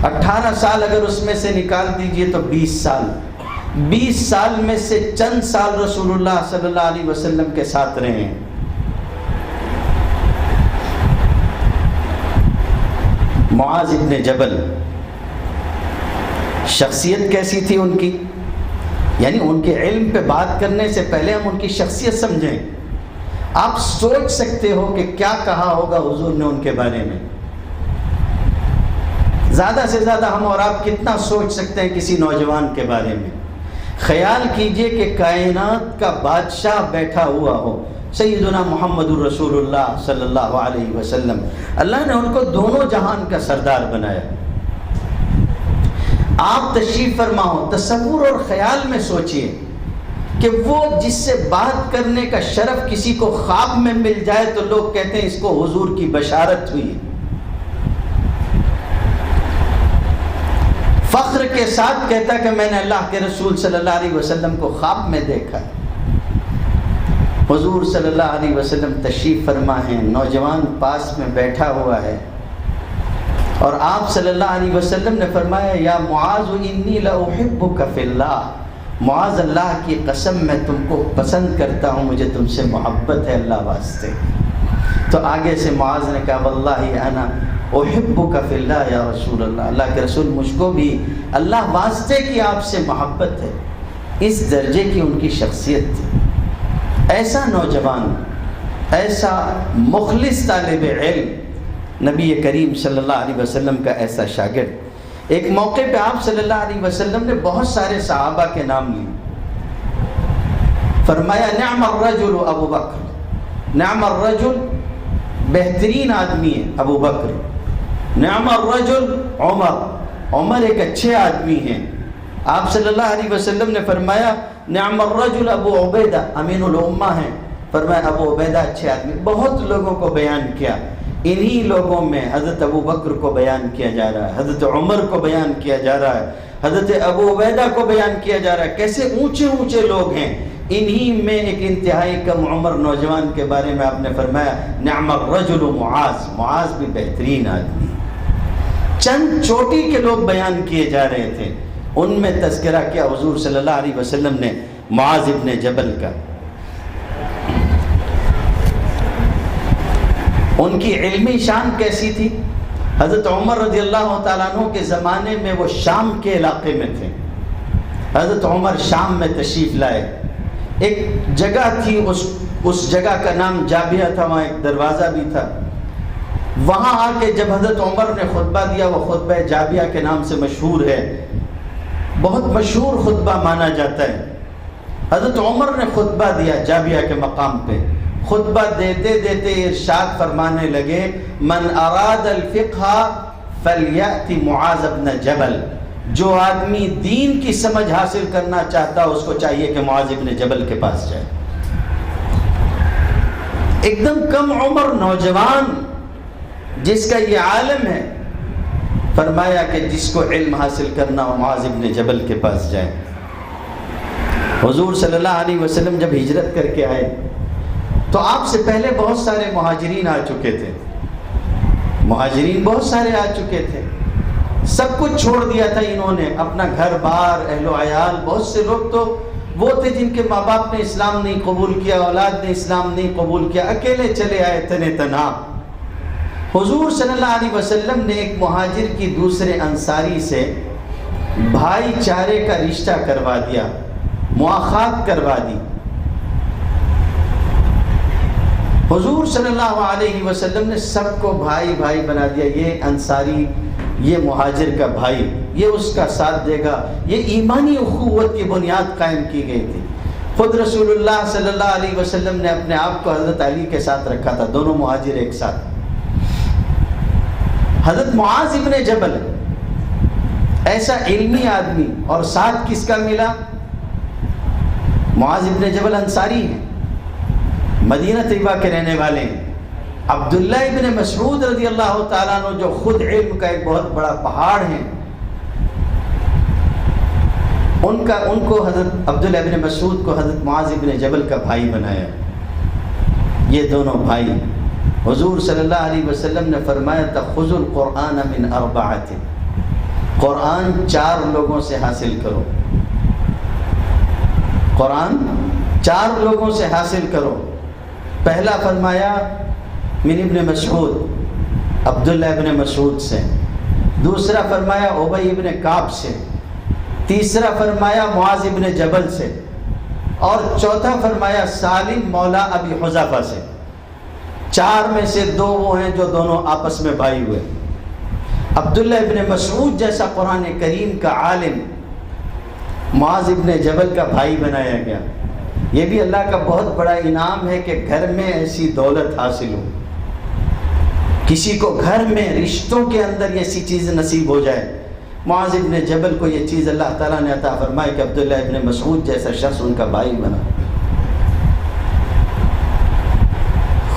18 سال اگر اس میں سے نکال دیجئے تو 20 سال، 20 سال میں سے چند سال رسول اللہ صلی اللہ علیہ وسلم کے ساتھ رہے ہیں۔ معاذ ابن جبل، شخصیت کیسی تھی ان کی؟ یعنی ان کے علم پہ بات کرنے سے پہلے ہم ان کی شخصیت سمجھیں۔ آپ سوچ سکتے ہو کہ کیا کہا ہوگا حضور نے ان کے بارے میں؟ زیادہ سے زیادہ ہم اور آپ کتنا سوچ سکتے ہیں کسی نوجوان کے بارے میں؟ خیال کیجئے کہ کائنات کا بادشاہ بیٹھا ہوا ہو، سیدنا محمد الرسول اللہ صلی اللہ علیہ وسلم، اللہ نے ان کو دونوں جہان کا سردار بنایا۔ آپ تشریف فرما ہو، تصور اور خیال میں سوچئے کہ وہ جس سے بات کرنے کا شرف کسی کو خواب میں مل جائے تو لوگ کہتے ہیں اس کو حضور کی بشارت ہوئی ہے۔ فخر کے ساتھ کہتا کہ میں نے اللہ کے رسول صلی اللہ علیہ وسلم کو خواب میں دیکھا۔ حضور صلی اللہ علیہ وسلم تشریف فرما ہیں، نوجوان پاس میں بیٹھا ہوا ہے، اور آپ صلی اللہ علیہ وسلم نے فرمایا یا معاذ انی لاحبک فی اللہ، معاذ اللہ کی قسم میں تم کو پسند کرتا ہوں، مجھے تم سے محبت ہے اللہ واسطے۔ تو آگے سے معاذ نے کہا واللہ انا احبک فی اللہ یا رسول اللہ، اللہ کے رسول مجھ کو بھی اللہ واسطے کی آپ سے محبت ہے۔ اس درجے کی ان کی شخصیت تھی۔ ایسا نوجوان، ایسا مخلص طالب علم، نبی کریم صلی اللہ علیہ وسلم کا ایسا شاگرد۔ ایک موقع پہ آپ صلی اللہ علیہ وسلم نے بہت سارے صحابہ کے نام لیے، فرمایا نعم الرجل ابو بکر، نعم الرجل بہترین آدمی ہے ابو بکر، نعم الرجل عمر، عمر ایک اچھے آدمی ہیں۔ آپ صلی اللہ علیہ وسلم نے فرمایا نعم الرجل ابو عبیدہ، امین الامہ ہیں، فرمایا ابو عبیدہ اچھے آدمی۔ بہت لوگوں کو بیان کیا، انہی لوگوں میں حضرت ابو بکر کو بیان کیا جا رہا ہے، حضرت عمر کو بیان کیا جا رہا ہے، حضرت ابو عبیدہ کو بیان کیا جا رہا ہے۔ کیسے اونچے اونچے لوگ ہیں، انہی میں ایک انتہائی کم عمر نوجوان کے بارے میں آپ نے فرمایا نعم الرجل معاذ، معاذ بھی بہترین آدمی۔ چند چوٹی کے لوگ بیان کیے جا رہے تھے، ان میں تذکرہ کیا حضور صلی اللہ علیہ وسلم نے معاذ ابن جبل کا۔ ان کی علمی شان کیسی تھی؟ حضرت عمر رضی اللہ تعالیٰ عنہ کے زمانے میں وہ شام کے علاقے میں تھے۔ حضرت عمر شام میں تشریف لائے، ایک جگہ تھی، اس جگہ کا نام جابیہ تھا، وہاں ایک دروازہ بھی تھا۔ وہاں آ کے جب حضرت عمر نے خطبہ دیا، وہ خطبہ جابیہ کے نام سے مشہور ہے، بہت مشہور خطبہ مانا جاتا ہے۔ حضرت عمر نے خطبہ دیا جابیہ کے مقام پہ، خطبہ دیتے دیتے ارشاد فرمانے لگے من اراد الفقہ فلیأت معاذ بن جبل، جو آدمی دین کی سمجھ حاصل کرنا چاہتا اس کو چاہیے کہ معاذ بن جبل کے پاس جائے۔ ایک دم کم عمر نوجوان جس کا یہ عالم ہے، فرمایا کہ جس کو علم حاصل کرنا ہو معاذ بن جبل کے پاس جائے۔ حضور صلی اللہ علیہ وسلم جب ہجرت کر کے آئے تو آپ سے پہلے بہت سارے مہاجرین آ چکے تھے، مہاجرین بہت سارے آ چکے تھے، سب کچھ چھوڑ دیا تھا انہوں نے، اپنا گھر بار، اہل و عیال۔ بہت سے لوگ تو وہ تھے جن کے ماں باپ نے اسلام نہیں قبول کیا، اولاد نے اسلام نہیں قبول کیا، اکیلے چلے آئے تنے تنہا۔ حضور صلی اللہ علیہ وسلم نے ایک مہاجر کی دوسرے انصاری سے بھائی چارے کا رشتہ کروا دیا، مواخات کروا دی۔ حضور صلی اللہ علیہ وسلم نے سب کو بھائی بھائی بنا دیا، یہ انصاری، یہ مہاجر کا بھائی، یہ اس کا ساتھ دے گا۔ یہ ایمانی اخوت کی بنیاد قائم کی گئی تھی۔ خود رسول اللہ صلی اللہ علیہ وسلم نے اپنے آپ کو حضرت علی کے ساتھ رکھا تھا، دونوں مہاجر ایک ساتھ۔ حضرت معاذ ابن جبل ایسا علمی آدمی، اور ساتھ کس کا ملا؟ معاذ ابن جبل انصاری ہیں، مدینہ طیبہ کے رہنے والے ہیں۔ عبداللہ ابن مسعود رضی اللہ تعالیٰ عنہ جو خود علم کا ایک بہت بڑا پہاڑ ہیں، ان کو حضرت عبداللہ ابن مسعود کو حضرت معاذ ابن جبل کا بھائی بنایا۔ یہ دونوں بھائی، حضور صلی اللہ علیہ وسلم نے فرمایا تأخذ القرآن من اربعۃ، قرآن 4 لوگوں سے حاصل کرو، قرآن 4 لوگوں سے حاصل کرو۔ پہلا فرمایا من ابن مسعود، عبداللہ ابن مسعود سے، دوسرا فرمایا ابی ابن کعب سے، تیسرا فرمایا معاذ ابن جبل سے، اور چوتھا فرمایا سالم مولا ابی حذیفہ سے۔ 4 میں سے 2 وہ ہیں جو دونوں آپس میں بھائی ہوئے۔ عبداللہ ابن مسعود جیسا قرآن کریم کا عالم معاذ ابن جبل کا بھائی بنایا گیا۔ یہ بھی اللہ کا بہت بڑا انعام ہے کہ گھر میں ایسی دولت حاصل ہو، کسی کو گھر میں رشتوں کے اندر ایسی چیز نصیب ہو جائے۔ معاذ ابن جبل کو یہ چیز اللہ تعالیٰ نے عطا فرمائی کہ عبداللہ ابن مسعود جیسا شخص ان کا بھائی بنا۔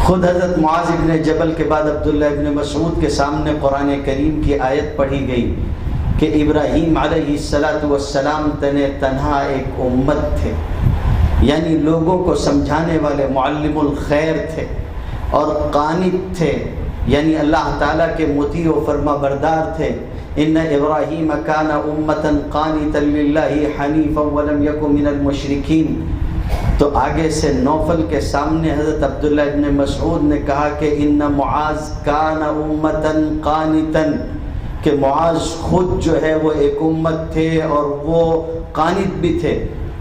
خود حضرت معاذ ابن جبل کے بعد عبداللہ ابن مسعود کے سامنے قرآن کریم کی آیت پڑھی گئی کہ ابراہیم علیہ السلام تنہا ایک امت تھے، یعنی لوگوں کو سمجھانے والے معلم الخیر تھے، اور قانت تھے، یعنی اللہ تعالیٰ کے مطیع و فرما بردار تھے۔ ان ابراہیم کان امتا قانتا للہ حنیفا ولم یک من المشرکین۔ تو آگے سے نوفل کے سامنے حضرت عبداللہ ابن مسعود نے کہا کہ ان معاذ کان امتا قانتا، کہ معاذ خود جو ہے وہ ایک امت تھے اور وہ قانت بھی تھے۔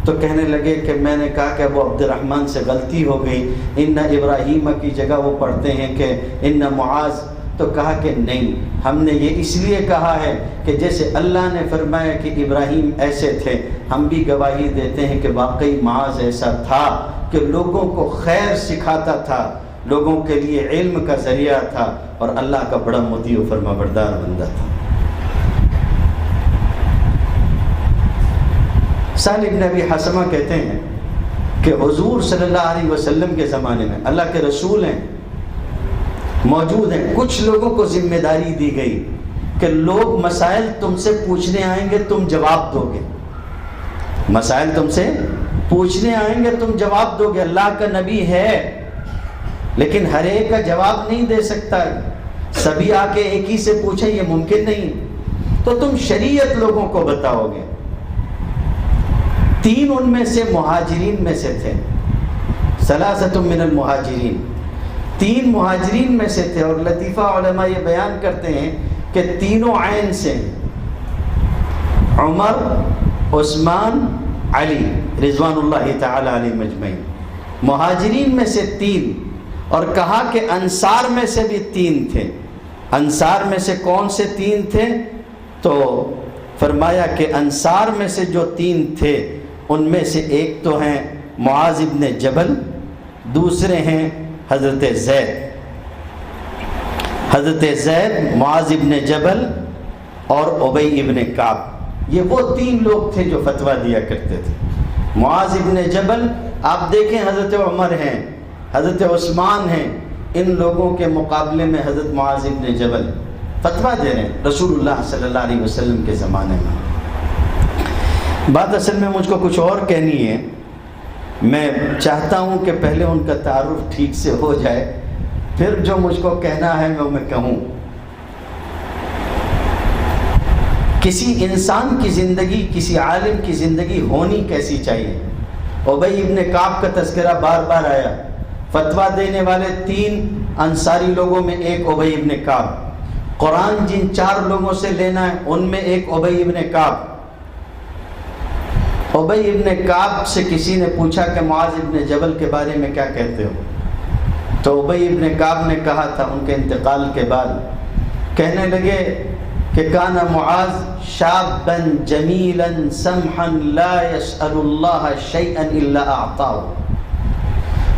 تو کہنے لگے کہ میں نے کہا کہ ابو عبد الرحمن سے غلطی ہو گئی، ان ابراہیم کی جگہ وہ پڑھتے ہیں کہ ان معاذ۔ تو کہا کہ نہیں، ہم نے یہ اس لیے کہا ہے کہ جیسے اللہ نے فرمایا کہ ابراہیم ایسے تھے، ہم بھی گواہی دیتے ہیں کہ واقعی معاذ ایسا تھا کہ لوگوں کو خیر سکھاتا تھا، لوگوں کے لیے علم کا ذریعہ تھا، اور اللہ کا بڑا مطیع و فرما بردار بندہ تھا۔ سالم بن ابی حسمہ کہتے ہیں کہ حضور صلی اللہ علیہ وسلم کے زمانے میں اللہ کے رسول ہیں، موجود ہیں، کچھ لوگوں کو ذمہ داری دی گئی کہ لوگ مسائل تم سے پوچھنے آئیں گے، تم جواب دو گے، مسائل تم سے پوچھنے آئیں گے، تم جواب دو گے۔ اللہ کا نبی ہے لیکن ہر ایک کا جواب نہیں دے سکتا، سبھی آ کے ایک ہی سے پوچھیں یہ ممکن نہیں، تو تم شریعت لوگوں کو بتاؤ گے۔ 3 ان میں سے مہاجرین میں سے تھے، ثلاثۃ من المہاجرین، 3 مہاجرین میں سے تھے، اور لطیفہ علماء یہ بیان کرتے ہیں کہ تینوں عین سے، عمر، عثمان، علی رضوان اللہ تعالی علیہم اجمعین، مہاجرین میں سے 3، اور کہا کہ انصار میں سے بھی 3 تھے۔ انصار میں سے کون سے 3 تھے؟ تو فرمایا کہ انصار میں سے جو 3 تھے ان میں سے ایک تو ہیں معاذ ابن جبل، دوسرے ہیں حضرت زید، معاذ ابن جبل اور ابی ابن کعب۔ یہ وہ 3 لوگ تھے جو فتویٰ دیا کرتے تھے۔ معاذ ابن جبل آپ دیکھیں، حضرت عمر ہیں، حضرت عثمان ہیں، ان لوگوں کے مقابلے میں حضرت معاذ ابن جبل فتویٰ دے رہے ہیں رسول اللہ صلی اللہ علیہ وسلم کے زمانے میں۔ بات اصل میں مجھ کو کچھ اور کہنی ہے، میں چاہتا ہوں کہ پہلے ان کا تعارف ٹھیک سے ہو جائے، پھر جو مجھ کو کہنا ہے میں کہوں۔ کسی انسان کی زندگی، کسی عالم کی زندگی ہونی کیسی چاہیے؟ ابی ابن کعب کا تذکرہ بار بار آیا، فتویٰ دینے والے 3 انصاری لوگوں میں ایک ابی ابن کعب، قرآن جن 4 لوگوں سے لینا ہے ان میں ایک ابی ابن کعب۔ ابی ابن کعب سے کسی نے پوچھا کہ معاذ ابن جبل کے بارے میں کیا کہتے ہو؟ تو ابی ابن کعب نے کہا تھا ان کے انتقال کے بعد، کہنے لگے کہ کان معاذ شابا جمیلا سمحا لا يسأل اللہ شیئا الا اعطاه۔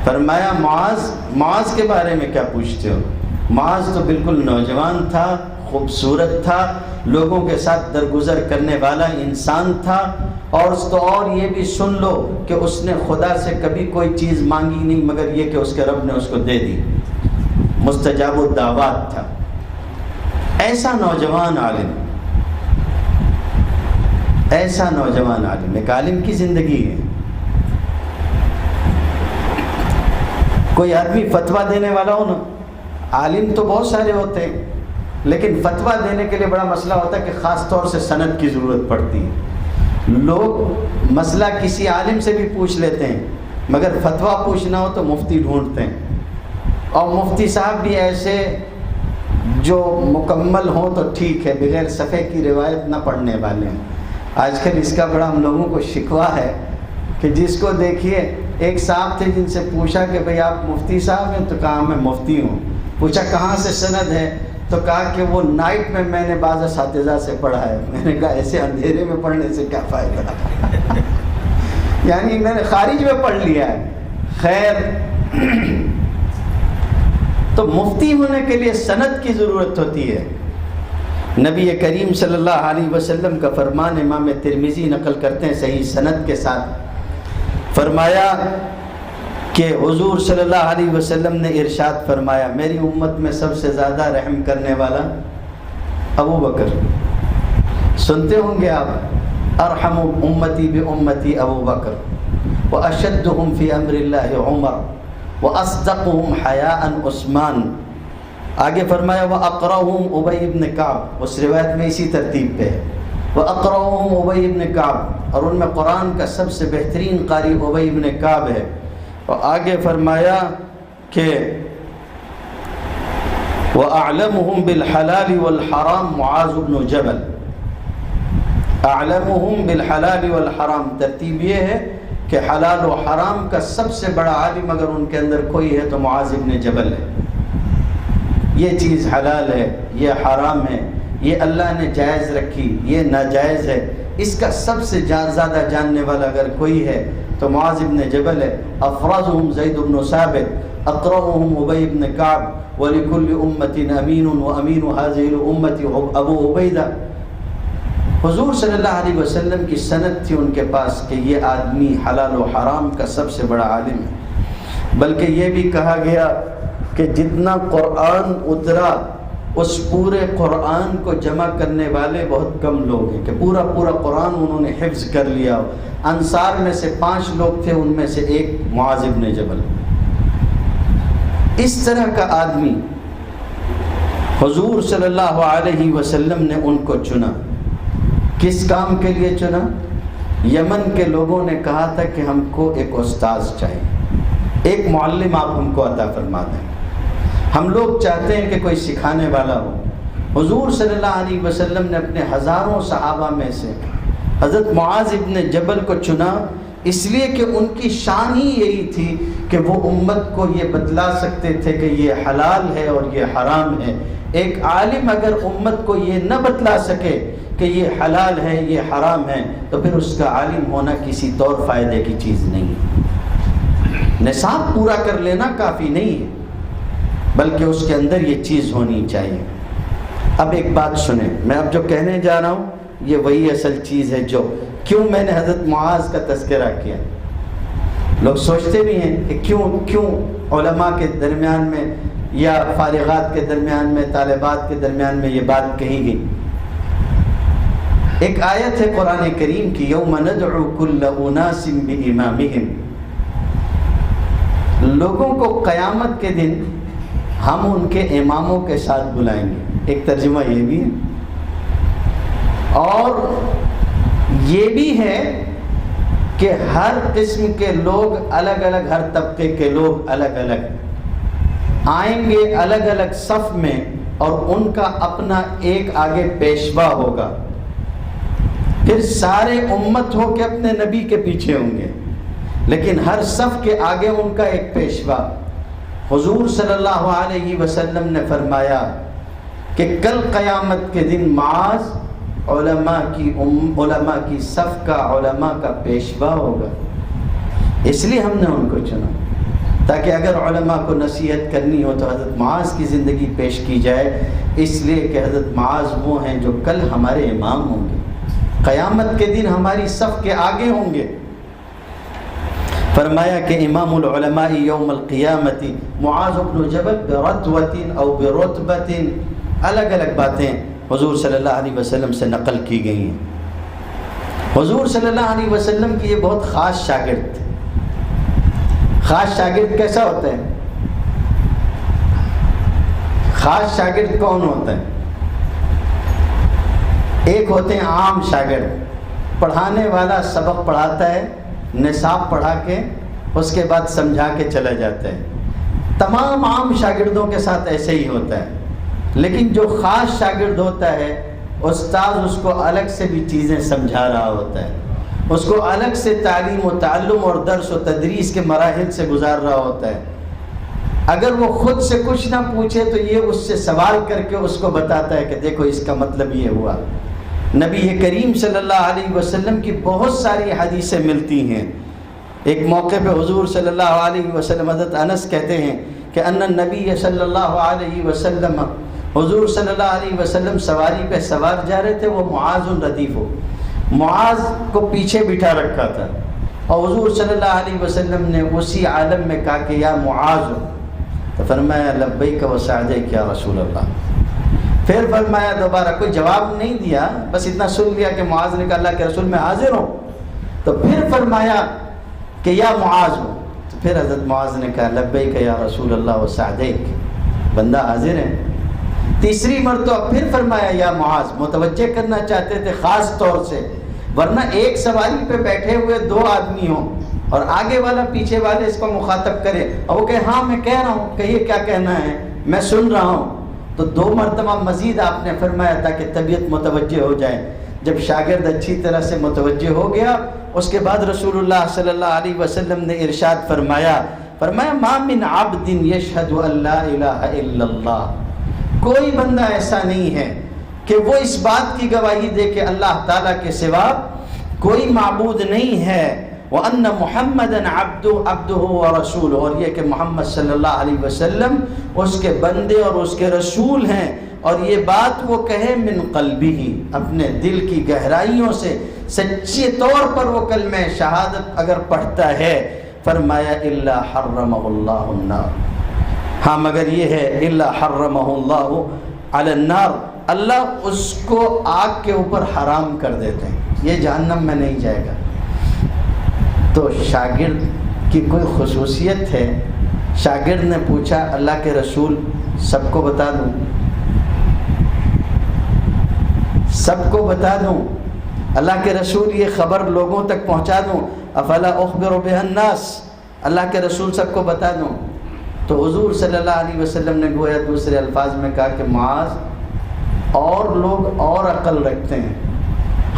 فرمایا معاذ کے بارے میں کیا پوچھتے ہو؟ معاذ تو بالکل نوجوان تھا، خوبصورت تھا، لوگوں کے ساتھ درگزر کرنے والا انسان تھا، اور یہ بھی سن لو کہ اس نے خدا سے کبھی کوئی چیز مانگی نہیں مگر یہ کہ اس کے رب نے اس کو دے دی، مستجاب الدعوات تھا۔ ایسا نوجوان عالم، ایسا نوجوان عالم، ایک عالم کی زندگی ہے۔ کوئی آدمی فتویٰ دینے والا ہو نا، عالم تو بہت سارے ہوتے ہیں، لیکن فتویٰ دینے کے لیے بڑا مسئلہ ہوتا ہے کہ خاص طور سے سند کی ضرورت پڑتی ہے. لوگ مسئلہ کسی عالم سے بھی پوچھ لیتے ہیں، مگر فتویٰ پوچھنا ہو تو مفتی ڈھونڈتے ہیں، اور مفتی صاحب بھی ایسے جو مکمل ہوں تو ٹھیک ہے، بغیر صفحے کی روایت نہ پڑھنے والے ہیں. آج کل اس کا بڑا ہم لوگوں کو شکوہ ہے کہ جس کو دیکھیے، ایک صاحب تھے جن سے پوچھا کہ بھئی آپ مفتی صاحب ہیں؟ تو کہا میں مفتی ہوں. پوچھا کہاں سے سند ہے؟ تو کہا کہ وہ نائٹ میں نے بعض اساتذہ سے پڑھا ہے. میں نے کہا ایسے اندھیرے میں پڑھنے سے کیا فائدہ؟ یعنی میں نے خارج میں پڑھ لیا ہے. خیر، تو مفتی ہونے کے لیے سند کی ضرورت ہوتی ہے. نبی کریم صلی اللہ علیہ وسلم کا فرمان امام ترمذی نقل کرتے ہیں صحیح سند کے ساتھ. فرمایا کہ حضور صلی اللہ علیہ وسلم نے ارشاد فرمایا، میری امت میں سب سے زیادہ رحم کرنے والا ابو بکر. سنتے ہوں گے آپ، ارحم امتی بامتی ابو بکر واشدهم فی امر اللہ عمر واصدقهم حیاء عثمان. آگے فرمایا وَأَقْرَأُهُمْ أُبَيْ بْنِ كَعْبٍ، اس روایت میں اسی ترتیب پہ ہے وَأَقْرَأُهُمْ أُبَيْ بْنِ كَعْبٍ، اور ان میں قرآن کا سب سے بہترین قاری ابی بن کعب ہے. اور آگے فرمایا کہ وَأَعْلَمُهُمْ بِالْحَلَالِ وَالْحَرَامِ مُعَاذُ بْنُ جَبَلٍ. اعلمهم بالحلال والحرام، ترتیب یہ ہے کہ حلال و حرام کا سب سے بڑا عالم اگر ان کے اندر کوئی ہے تو معاذ بن جبل ہے. یہ چیز حلال ہے، یہ حرام ہے، یہ اللہ نے جائز رکھی، یہ ناجائز ہے، اس کا سب سے زیادہ جاننے والا اگر کوئی ہے تو معاذ بن جبل ہے. افرزهم زید بن ثابت، اقرأهم ابی بن کعب، وَلِكُلِّ أُمَّةٍ أَمِينٌ وَأَمِينُ هَذِهِ الْأُمَّةِ ابو عبیدہ. حضور صلی اللہ علیہ وسلم کی سند تھی ان کے پاس کہ یہ آدمی حلال و حرام کا سب سے بڑا عالم ہے. بلکہ یہ بھی کہا گیا کہ جتنا قرآن اترا اس پورے قرآن کو جمع کرنے والے بہت کم لوگ ہیں، کہ پورا قرآن انہوں نے حفظ کر لیا. انصار میں سے 5 لوگ تھے، ان میں سے ایک معاذ بن جبل. اس طرح کا آدمی حضور صلی اللہ علیہ وسلم نے ان کو چنا. کس کام کے لیے چنا؟ یمن کے لوگوں نے کہا تھا کہ ہم کو ایک استاذ چاہیے، ایک معلم آپ ہم کو عطا فرما دیں، ہم لوگ چاہتے ہیں کہ کوئی سکھانے والا ہو. حضور صلی اللہ علیہ وسلم نے اپنے ہزاروں صحابہ میں سے حضرت معاذ ابن جبل کو چنا، اس لیے کہ ان کی شان ہی یہی تھی کہ وہ امت کو یہ بتلا سکتے تھے کہ یہ حلال ہے اور یہ حرام ہے. ایک عالم اگر امت کو یہ نہ بتلا سکے کہ یہ حلال ہے یہ حرام ہے تو پھر اس کا عالم ہونا کسی طور فائدے کی چیز نہیں ہے. نصاب پورا کر لینا کافی نہیں ہے، بلکہ اس کے اندر یہ چیز ہونی چاہیے. اب ایک بات سنیں، میں اب جو کہنے جا رہا ہوں یہ وہی اصل چیز ہے جو کیوں میں نے حضرت معاذ کا تذکرہ کیا. لوگ سوچتے بھی ہیں کہ کیوں علماء کے درمیان میں یا فارغات کے درمیان میں، طالبات کے درمیان میں یہ بات کہی گئی. ایک آیت ہے قرآن کریم کی، یوم ندعو کل اناس بامامہم، لوگوں کو قیامت کے دن ہم ان کے اماموں کے ساتھ بلائیں گے. ایک ترجمہ یہ بھی ہے، اور یہ بھی ہے کہ ہر قسم کے لوگ الگ الگ، ہر طبقے کے لوگ الگ الگ آئیں گے الگ الگ صف میں، اور ان کا اپنا ایک آگے پیشوا ہوگا. پھر سارے امت ہو کے اپنے نبی کے پیچھے ہوں گے، لیکن ہر صف کے آگے ان کا ایک پیشوا. حضور صلی اللہ علیہ وسلم نے فرمایا کہ کل قیامت کے دن معاذ علماء کی صف کا، علماء کا پیشوا ہوگا. اس لیے ہم نے ان کو چنا تاکہ اگر علماء کو نصیحت کرنی ہو تو حضرت معاذ کی زندگی پیش کی جائے، اس لیے کہ حضرت معاذ وہ ہیں جو کل ہمارے امام ہوں گے، قیامت کے دن ہماری صف کے آگے ہوں گے. فرمایا کہ امام العلماء یوم القیامت معاذ بن جبل برتوۃ او برتبۃ، الگ الگ باتیں حضور صلی اللہ علیہ وسلم سے نقل کی گئی ہیں. حضور صلی اللہ علیہ وسلم کی یہ بہت خاص شاگرد تھے. خاص شاگرد کیسا ہوتا ہے؟ خاص شاگرد کون ہوتا ہے؟ ایک ہوتے ہیں عام شاگرد، پڑھانے والا سبق پڑھاتا ہے، نصاب پڑھا کے اس کے بعد سمجھا کے چلا جاتا ہے۔ تمام عام شاگردوں کے ساتھ ایسے ہی ہوتا ہے، لیکن جو خاص شاگرد ہوتا ہے استاد اس کو الگ سے بھی چیزیں سمجھا رہا ہوتا ہے، اس کو الگ سے تعلیم و تعلم اور درس و تدریس کے مراحل سے گزار رہا ہوتا ہے۔ اگر وہ خود سے کچھ نہ پوچھے تو یہ اس سے سوال کر کے اس کو بتاتا ہے کہ دیکھو اس کا مطلب یہ ہوا۔ نبی کریم صلی اللہ علیہ وسلم کی بہت ساری حدیثیں ملتی ہیں۔ ایک موقع پہ حضور صلی اللہ علیہ وسلم، حضرت انس کہتے ہیں کہ ان النبی صلی اللہ علیہ وسلم، حضور صلی اللہ علیہ وسلم سواری پہ سوار جا رہے تھے، وہ معاذ ردیف ہو، معاذ کو پیچھے بٹھا رکھا تھا، اور حضور صلی اللہ علیہ وسلم نے اسی عالم میں کہا کہ یا معاذ، تو فرمایا لبیک و سعدیک یا رسول اللہ۔ پھر فرمایا دوبارہ، کوئی جواب نہیں دیا، بس اتنا سن لیا کہ معاذ نے کہا اللہ کے رسول میں حاضر ہوں۔ تو پھر فرمایا کہ یا معاذ ہو، تو پھر حضرت معاذ نے کہا لبیک یا رسول اللہ و سعدیک، بندہ حاضر ہے۔ تیسری مرتبہ پھر فرمایا یا معاذ، متوجہ کرنا چاہتے تھے خاص طور سے، ورنہ ایک سواری پہ بیٹھے ہوئے دو آدمی ہوں اور آگے والا پیچھے والے اس کو مخاطب کرے اور وہ کہے ہاں میں کہہ رہا ہوں، کہیے کیا کہنا ہے، میں سن رہا ہوں۔ تو دو مرتبہ مزید آپ نے فرمایا تاکہ طبیعت متوجہ ہو جائے۔ جب شاگرد اچھی طرح سے متوجہ ہو گیا، اس کے بعد رسول اللہ صلی اللہ علیہ وسلم نے ارشاد فرمایا ما من عبد یشہد ان لا الہ الا اللہ، کوئی بندہ ایسا نہیں ہے کہ وہ اس بات کی گواہی دے کہ اللہ تعالیٰ کے سوا کوئی معبود نہیں ہے، وَأَنَّ مُحَمَّدًا عَبْدُهُ وَرَسُولُهُ، اور یہ کہ محمد صلی اللہ علیہ وسلم اس کے بندے اور اس کے رسول ہیں، اور یہ بات وہ کہے من قلبہ، اپنے دل کی گہرائیوں سے سچے طور پر وہ کلمہ شہادت اگر پڑھتا ہے، فرمایا الا حرمہ اللہ النار، ہاں مگر یہ ہے الا حرمہ اللہ علی النار، اللہ اس کو آگ کے اوپر حرام کر دیتے ہیں، یہ جہنم میں نہیں جائے گا۔ تو شاگرد کی کوئی خصوصیت ہے؟ شاگرد نے پوچھا اللہ کے رسول سب کو بتا دوں، سب کو بتا دوں، اللہ کے رسول یہ خبر لوگوں تک پہنچا دوں، افلا اخبر بها الناس، اللہ کے رسول سب کو بتا دوں۔ تو حضور صلی اللہ علیہ وسلم نے گویا دوسرے الفاظ میں کہا کہ معاذ، اور لوگ اور عقل رکھتے ہیں،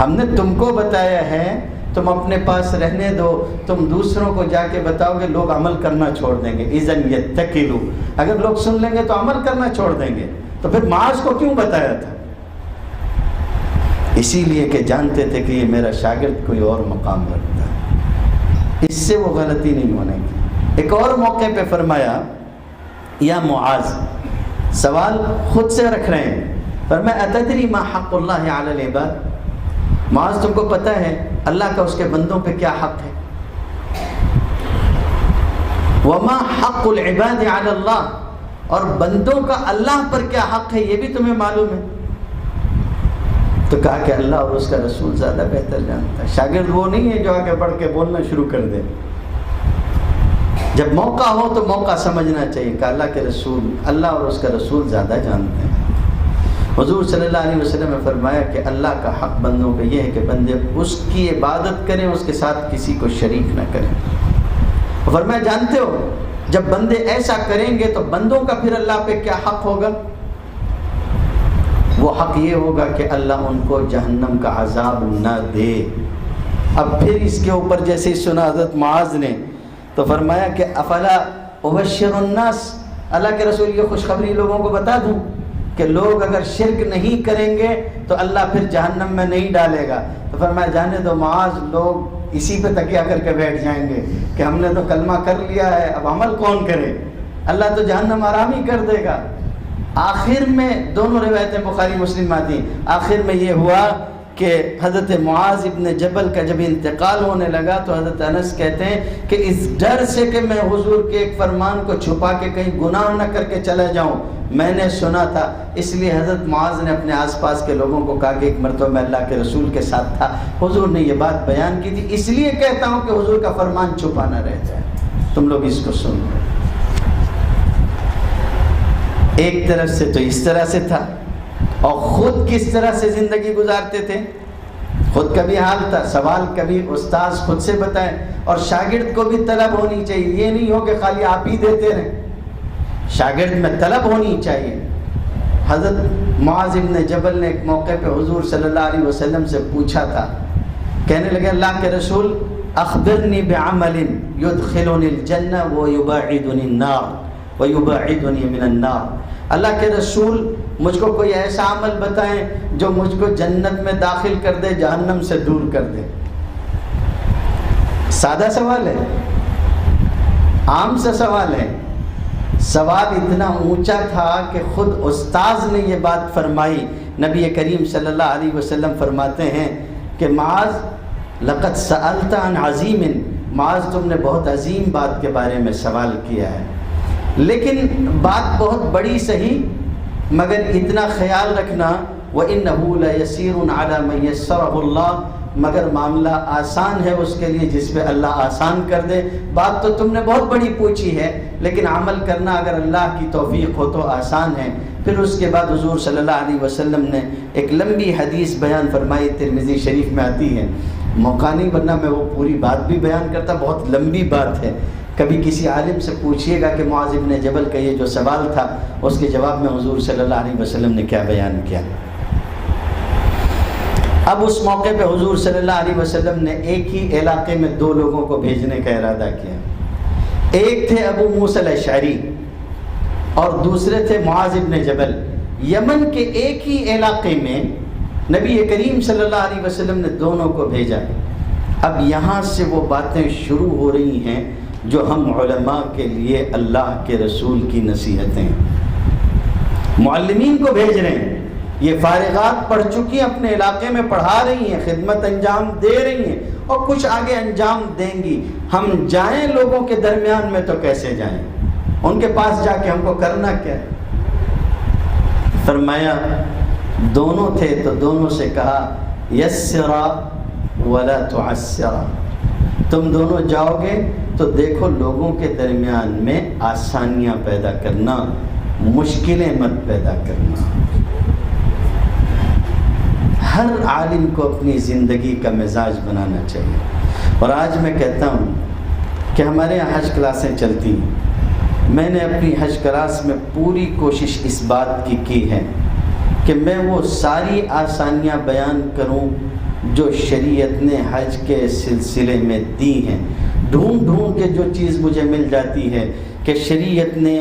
ہم نے تم کو بتایا ہے، تم اپنے پاس رہنے دو، تم دوسروں کو جا کے بتاؤ گے، لوگ عمل کرنا چھوڑ دیں گے، اذن یتکلوا، اگر لوگ سن لیں گے تو عمل کرنا چھوڑ دیں گے، تو پھر معاذ کو کیوں بتایا تھا؟ اسی لیے کہ جانتے تھے کہ یہ میرا شاگرد کوئی اور مقام رکھتا ہے، اس سے وہ غلطی نہیں ہونے کی۔ ایک اور موقع پہ فرمایا یا معاذ، سوال خود سے رکھ رہے ہیں، فرمایا اتدری ما حق اللہ علی العباد، معاذ تم کو پتہ ہے اللہ کا اس کے بندوں پہ کیا حق ہے؟ وما حق العباد علی اللہ، اور بندوں کا اللہ پر کیا حق ہے یہ بھی تمہیں معلوم ہے؟ تو کہا کہ اللہ اور اس کا رسول زیادہ بہتر جانتا ہے۔ شاگرد وہ نہیں ہے جو آگے بڑھ کے بولنا شروع کر دے، جب موقع ہو تو موقع سمجھنا چاہیے کہ اللہ کے رسول، اللہ اور اس کا رسول زیادہ جانتے ہیں۔ حضور صلی اللہ علیہ وسلم نے فرمایا کہ اللہ کا حق بندوں پہ یہ ہے کہ بندے اس کی عبادت کریں، اس کے ساتھ کسی کو شریک نہ کریں۔ فرمایا جانتے ہو جب بندے ایسا کریں گے تو بندوں کا پھر اللہ پہ کیا حق ہوگا؟ وہ حق یہ ہوگا کہ اللہ ان کو جہنم کا عذاب نہ دے۔ اب پھر اس کے اوپر جیسے سنا حضرت معاذ نے تو فرمایا کہ افلا ابشر الناس، اللہ کے رسول یہ خوشخبری لوگوں کو بتا دوں کہ لوگ اگر شرک نہیں کریں گے تو اللہ پھر جہنم میں نہیں ڈالے گا۔ تو فرمایا جانے دو معاذ، لوگ اسی پہ تکیہ کر کے بیٹھ جائیں گے کہ ہم نے تو کلمہ کر لیا ہے، اب عمل کون کرے، اللہ تو جہنم آرام ہی کر دے گا۔ آخر میں دونوں روایتیں بخاری مسلم آتی ہیں، آخر میں یہ ہوا کہ حضرت معاذ ابن جبل کا جب انتقال ہونے لگا تو حضرت انس کہتے ہیں کہ اس ڈر سے کہ میں حضور کے ایک فرمان کو چھپا کے کہیں گناہ نہ کر کے چلا جاؤں، میں نے سنا تھا، اس لیے حضرت معاذ نے اپنے آس پاس کے لوگوں کو کہا کہ ایک مرتبہ میں اللہ کے رسول کے ساتھ تھا، حضور نے یہ بات بیان کی تھی، اس لیے کہتا ہوں کہ حضور کا فرمان چھپا نہ رہ جائے، تم لوگ اس کو سن لو۔ ایک طرف سے تو اس طرح سے تھا، اور خود کس طرح سے زندگی گزارتے تھے. خود کا بھی حال تھا، سوال کبھی استاذ خود سے بتائیں، اور شاگرد کو بھی طلب ہونی چاہیے. یہ نہیں ہو کہ خالی آپ ہی دیتے رہیں، شاگرد میں طلب ہونی چاہیے. حضرت معاذ بن جبل نے ایک موقع پہ حضور صلی اللہ علیہ وسلم سے پوچھا تھا، کہنے لگے اللہ کے رسول اخبرنی بعمل یدخلنی الجنہ ویباعدنی النار ویباعدنی من النار. اللہ کے رسول مجھ کو کوئی ایسا عمل بتائیں جو مجھ کو جنت میں داخل کر دے، جہنم سے دور کر دے. سادہ سوال ہے، عام سا سوال ہے. سوال اتنا اونچا تھا کہ خود استاذ نے یہ بات فرمائی. نبی کریم صلی اللہ علیہ وسلم فرماتے ہیں کہ معاذ لقد سألت عن عظیم، معاذ تم نے بہت عظیم بات کے بارے میں سوال کیا ہے، لیکن بات بہت بڑی صحیح، مگر اتنا خیال رکھنا وَإِنَّهُ لَيَسِيرٌ عَلَى مَن يَسَّرَهُ اللَّهُ، مگر معاملہ آسان ہے اس کے لیے جس پہ اللہ آسان کر دے. بات تو تم نے بہت بڑی پوچھی ہے، لیکن عمل کرنا اگر اللہ کی توفیق ہو تو آسان ہے. پھر اس کے بعد حضور صلی اللہ علیہ وسلم نے ایک لمبی حدیث بیان فرمائی، ترمذی شریف میں آتی ہے. موقع نہیں ورنہ میں وہ پوری بات بھی بیان کرتا، بہت لمبی بات ہے. کبھی کسی عالم سے پوچھیے گا کہ معاذ بن جبل کا یہ جو سوال تھا اس کے جواب میں حضور صلی اللہ علیہ وسلم نے کیا بیان کیا. اب اس موقع پہ حضور صلی اللہ علیہ وسلم نے ایک ہی علاقے میں دو لوگوں کو بھیجنے کا ارادہ کیا. ایک تھے ابو موسیٰ الاشعری اور دوسرے تھے معاذ بن جبل. یمن کے ایک ہی علاقے میں نبی کریم صلی اللہ علیہ وسلم نے دونوں کو بھیجا. اب یہاں سے وہ باتیں شروع ہو رہی ہیں جو ہم علماء کے لیے اللہ کے رسول کی نصیحتیں معلمین کو بھیج رہے ہیں. یہ فارغات پڑھ چکی ہیں، اپنے علاقے میں پڑھا رہی ہیں، خدمت انجام دے رہی ہیں اور کچھ آگے انجام دیں گی. ہم جائیں لوگوں کے درمیان میں تو کیسے جائیں؟ ان کے پاس جا کے ہم کو کرنا کیا ہے؟ فرمایا دونوں تھے تو دونوں سے کہا یسرا ولا تعسرا، تم دونوں جاؤ گے تو دیکھو لوگوں کے درمیان میں آسانیاں پیدا کرنا، مشکلیں مت پیدا کرنا. ہر عالم کو اپنی زندگی کا مزاج بنانا چاہیے. اور آج میں کہتا ہوں کہ ہمارے یہاں حج کلاسیں چلتی ہیں. میں نے اپنی حج کلاس میں پوری کوشش اس بات کی ہے کہ میں وہ ساری آسانیاں بیان کروں جو شریعت نے حج کے سلسلے میں دی ہیں. ڈھونڈ کے جو چیز مجھے مل جاتی ہے کہ شریعت نے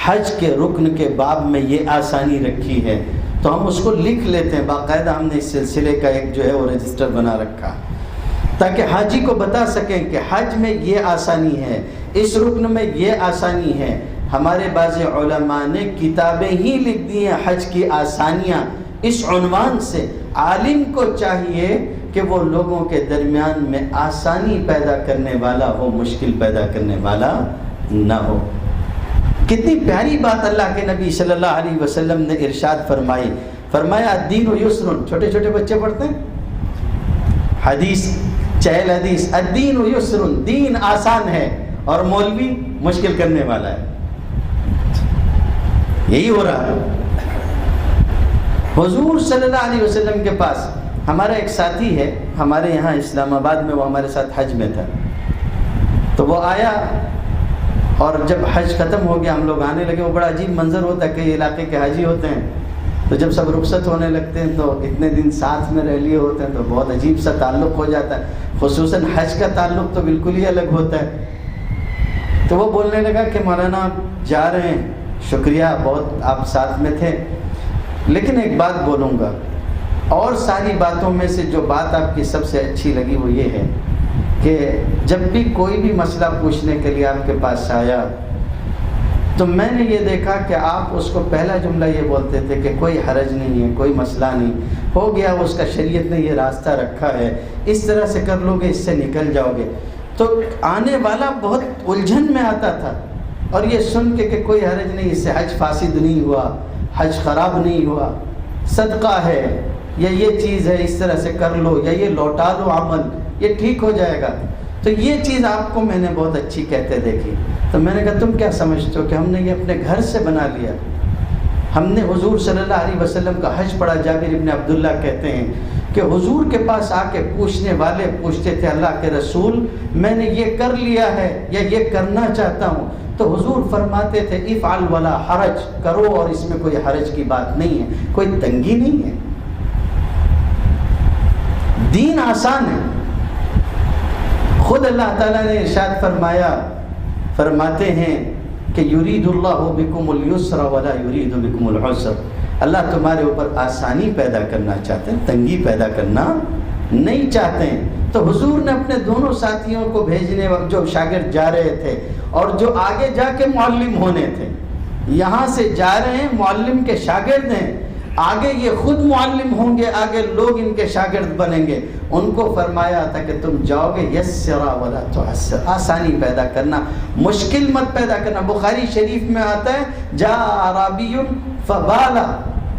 حج کے رکن کے باب میں یہ آسانی رکھی ہے تو ہم اس کو لکھ لیتے ہیں. باقاعدہ ہم نے اس سلسلے کا ایک جو ہے وہ رجسٹر بنا رکھا تاکہ حاجی کو بتا سکیں کہ حج میں یہ آسانی ہے، اس رکن میں یہ آسانی ہے. ہمارے بعض علماء نے کتابیں ہی لکھ دی ہیں حج کی آسانیاں اس عنوان سے. عالم کو چاہیے کہ وہ لوگوں کے درمیان میں آسانی پیدا کرنے والا ہو، مشکل پیدا کرنے والا نہ ہو. کتنی پیاری بات اللہ کے نبی صلی اللہ علیہ وسلم نے ارشاد فرمائی. فرمایا الدین یسر، چھوٹے چھوٹے بچے پڑھتے ہیں حدیث، چہل حدیث، الدین یسر، دین آسان ہے اور مولوی مشکل کرنے والا ہے. یہی ہو رہا ہے. حضور صلی اللہ علیہ وسلم کے پاس ہمارا ایک ساتھی ہے ہمارے یہاں اسلام آباد میں، وہ ہمارے ساتھ حج میں تھا. تو وہ آیا اور جب حج ختم ہو گیا ہم لوگ آنے لگے. وہ بڑا عجیب منظر ہوتا ہے، کئی علاقے کے حاجی ہوتے ہیں تو جب سب رخصت ہونے لگتے ہیں تو اتنے دن ساتھ میں رہ لیے ہوتے ہیں تو بہت عجیب سا تعلق ہو جاتا ہے. خصوصاً حج کا تعلق تو بالکل ہی الگ ہوتا ہے. تو وہ بولنے لگا کہ مولانا آپ جا رہے ہیں، شکریہ، بہت آپ ساتھ میں تھے، لیکن ایک بات بولوں گا، اور ساری باتوں میں سے جو بات آپ کی سب سے اچھی لگی وہ یہ ہے کہ جب بھی کوئی بھی مسئلہ پوچھنے کے لیے آپ کے پاس آیا تو میں نے یہ دیکھا کہ آپ اس کو پہلا جملہ یہ بولتے تھے کہ کوئی حرج نہیں ہے، کوئی مسئلہ نہیں، ہو گیا اس کا، شریعت نے یہ راستہ رکھا ہے، اس طرح سے کر لو گے، اس سے نکل جاؤ گے. تو آنے والا بہت الجھن میں آتا تھا اور یہ سن کے کہ کوئی حرج نہیں، اس سے حج فاسد نہیں ہوا، حج خراب نہیں ہوا، صدقہ ہے یا یہ چیز ہے، اس طرح سے کر لو یا یہ لوٹا لو عمل، یہ ٹھیک ہو جائے گا. تو یہ چیز آپ کو میں نے بہت اچھی کہتے دیکھی. تو میں نے کہا تم کیا سمجھتے ہو کہ ہم نے یہ اپنے گھر سے بنا لیا؟ ہم نے حضور صلی اللہ علیہ وسلم کا حج پڑھا. جابر ابن عبداللہ کہتے ہیں کہ حضور کے پاس آ کے پوچھنے والے پوچھتے تھے اللہ کے رسول میں نے یہ کر لیا ہے یا یہ کرنا چاہتا ہوں, تو حضور فرماتے تھے افعل ولا حرج, کرو اور اس میں کوئی حرج کی بات نہیں ہے, کوئی تنگی نہیں ہے, دین آسان ہے. خود اللہ تعالیٰ نے ارشاد فرماتے ہیں کہ یرید اللہ بکم اليسر ولا یرید بکم العسر, اللہ تمہارے اوپر آسانی پیدا کرنا چاہتے ہیں, تنگی پیدا کرنا نہیں چاہتے ہیں. تو حضور نے اپنے دونوں ساتھیوں کو بھیجنے وقت جو شاگرد جا رہے تھے اور جو آگے جا کے معلم ہونے تھے, یہاں سے جا رہے ہیں معلم کے شاگرد ہیں, آگے یہ خود معلم ہوں گے, آگے لوگ ان کے شاگرد بنیں گے. ان کو فرمایا تھا کہ تم جاؤ گے یسرا ولا تعسر, آسانی پیدا کرنا, مشکل مت پیدا کرنا. بخاری شریف میں آتا ہے جاء اعرابی فبالا,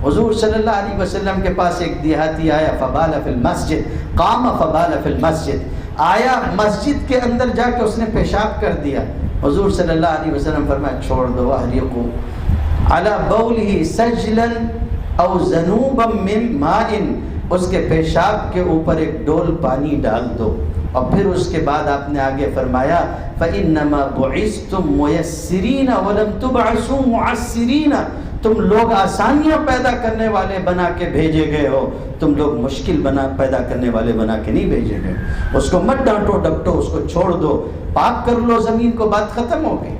حضور صلی اللہ علیہ وسلم کے پاس ایک دیہاتی آیا, فبال فی المسجد, قام فبال فی المسجد, آیا مسجد کے اندر جا کے اس نے پیشاب کر دیا. حضور صلی اللہ علیہ وسلم فرمایا چھوڑ دو, احرقوا علی بولہ سجلا او ذنوبا من ماء, اس کے پیشاب کے اوپر ایک ڈول پانی ڈال دو. اور پھر اس کے بعد آپ نے آگے فرمایا فَإِنَّمَا بُعِثْتُم مُيَسِّرِينَ وَلَمْ تُبْعَثُوا مُعَسِّرِينَ, تم لوگ آسانیاں پیدا کرنے والے بنا کے بھیجے گئے ہو, تم لوگ مشکل پیدا کرنے والے بنا کے نہیں بھیجے گئے. اس کو مت ڈانٹو ڈپٹو, اس کو چھوڑ دو, پاک کر لو زمین کو, بات ختم ہو گئی.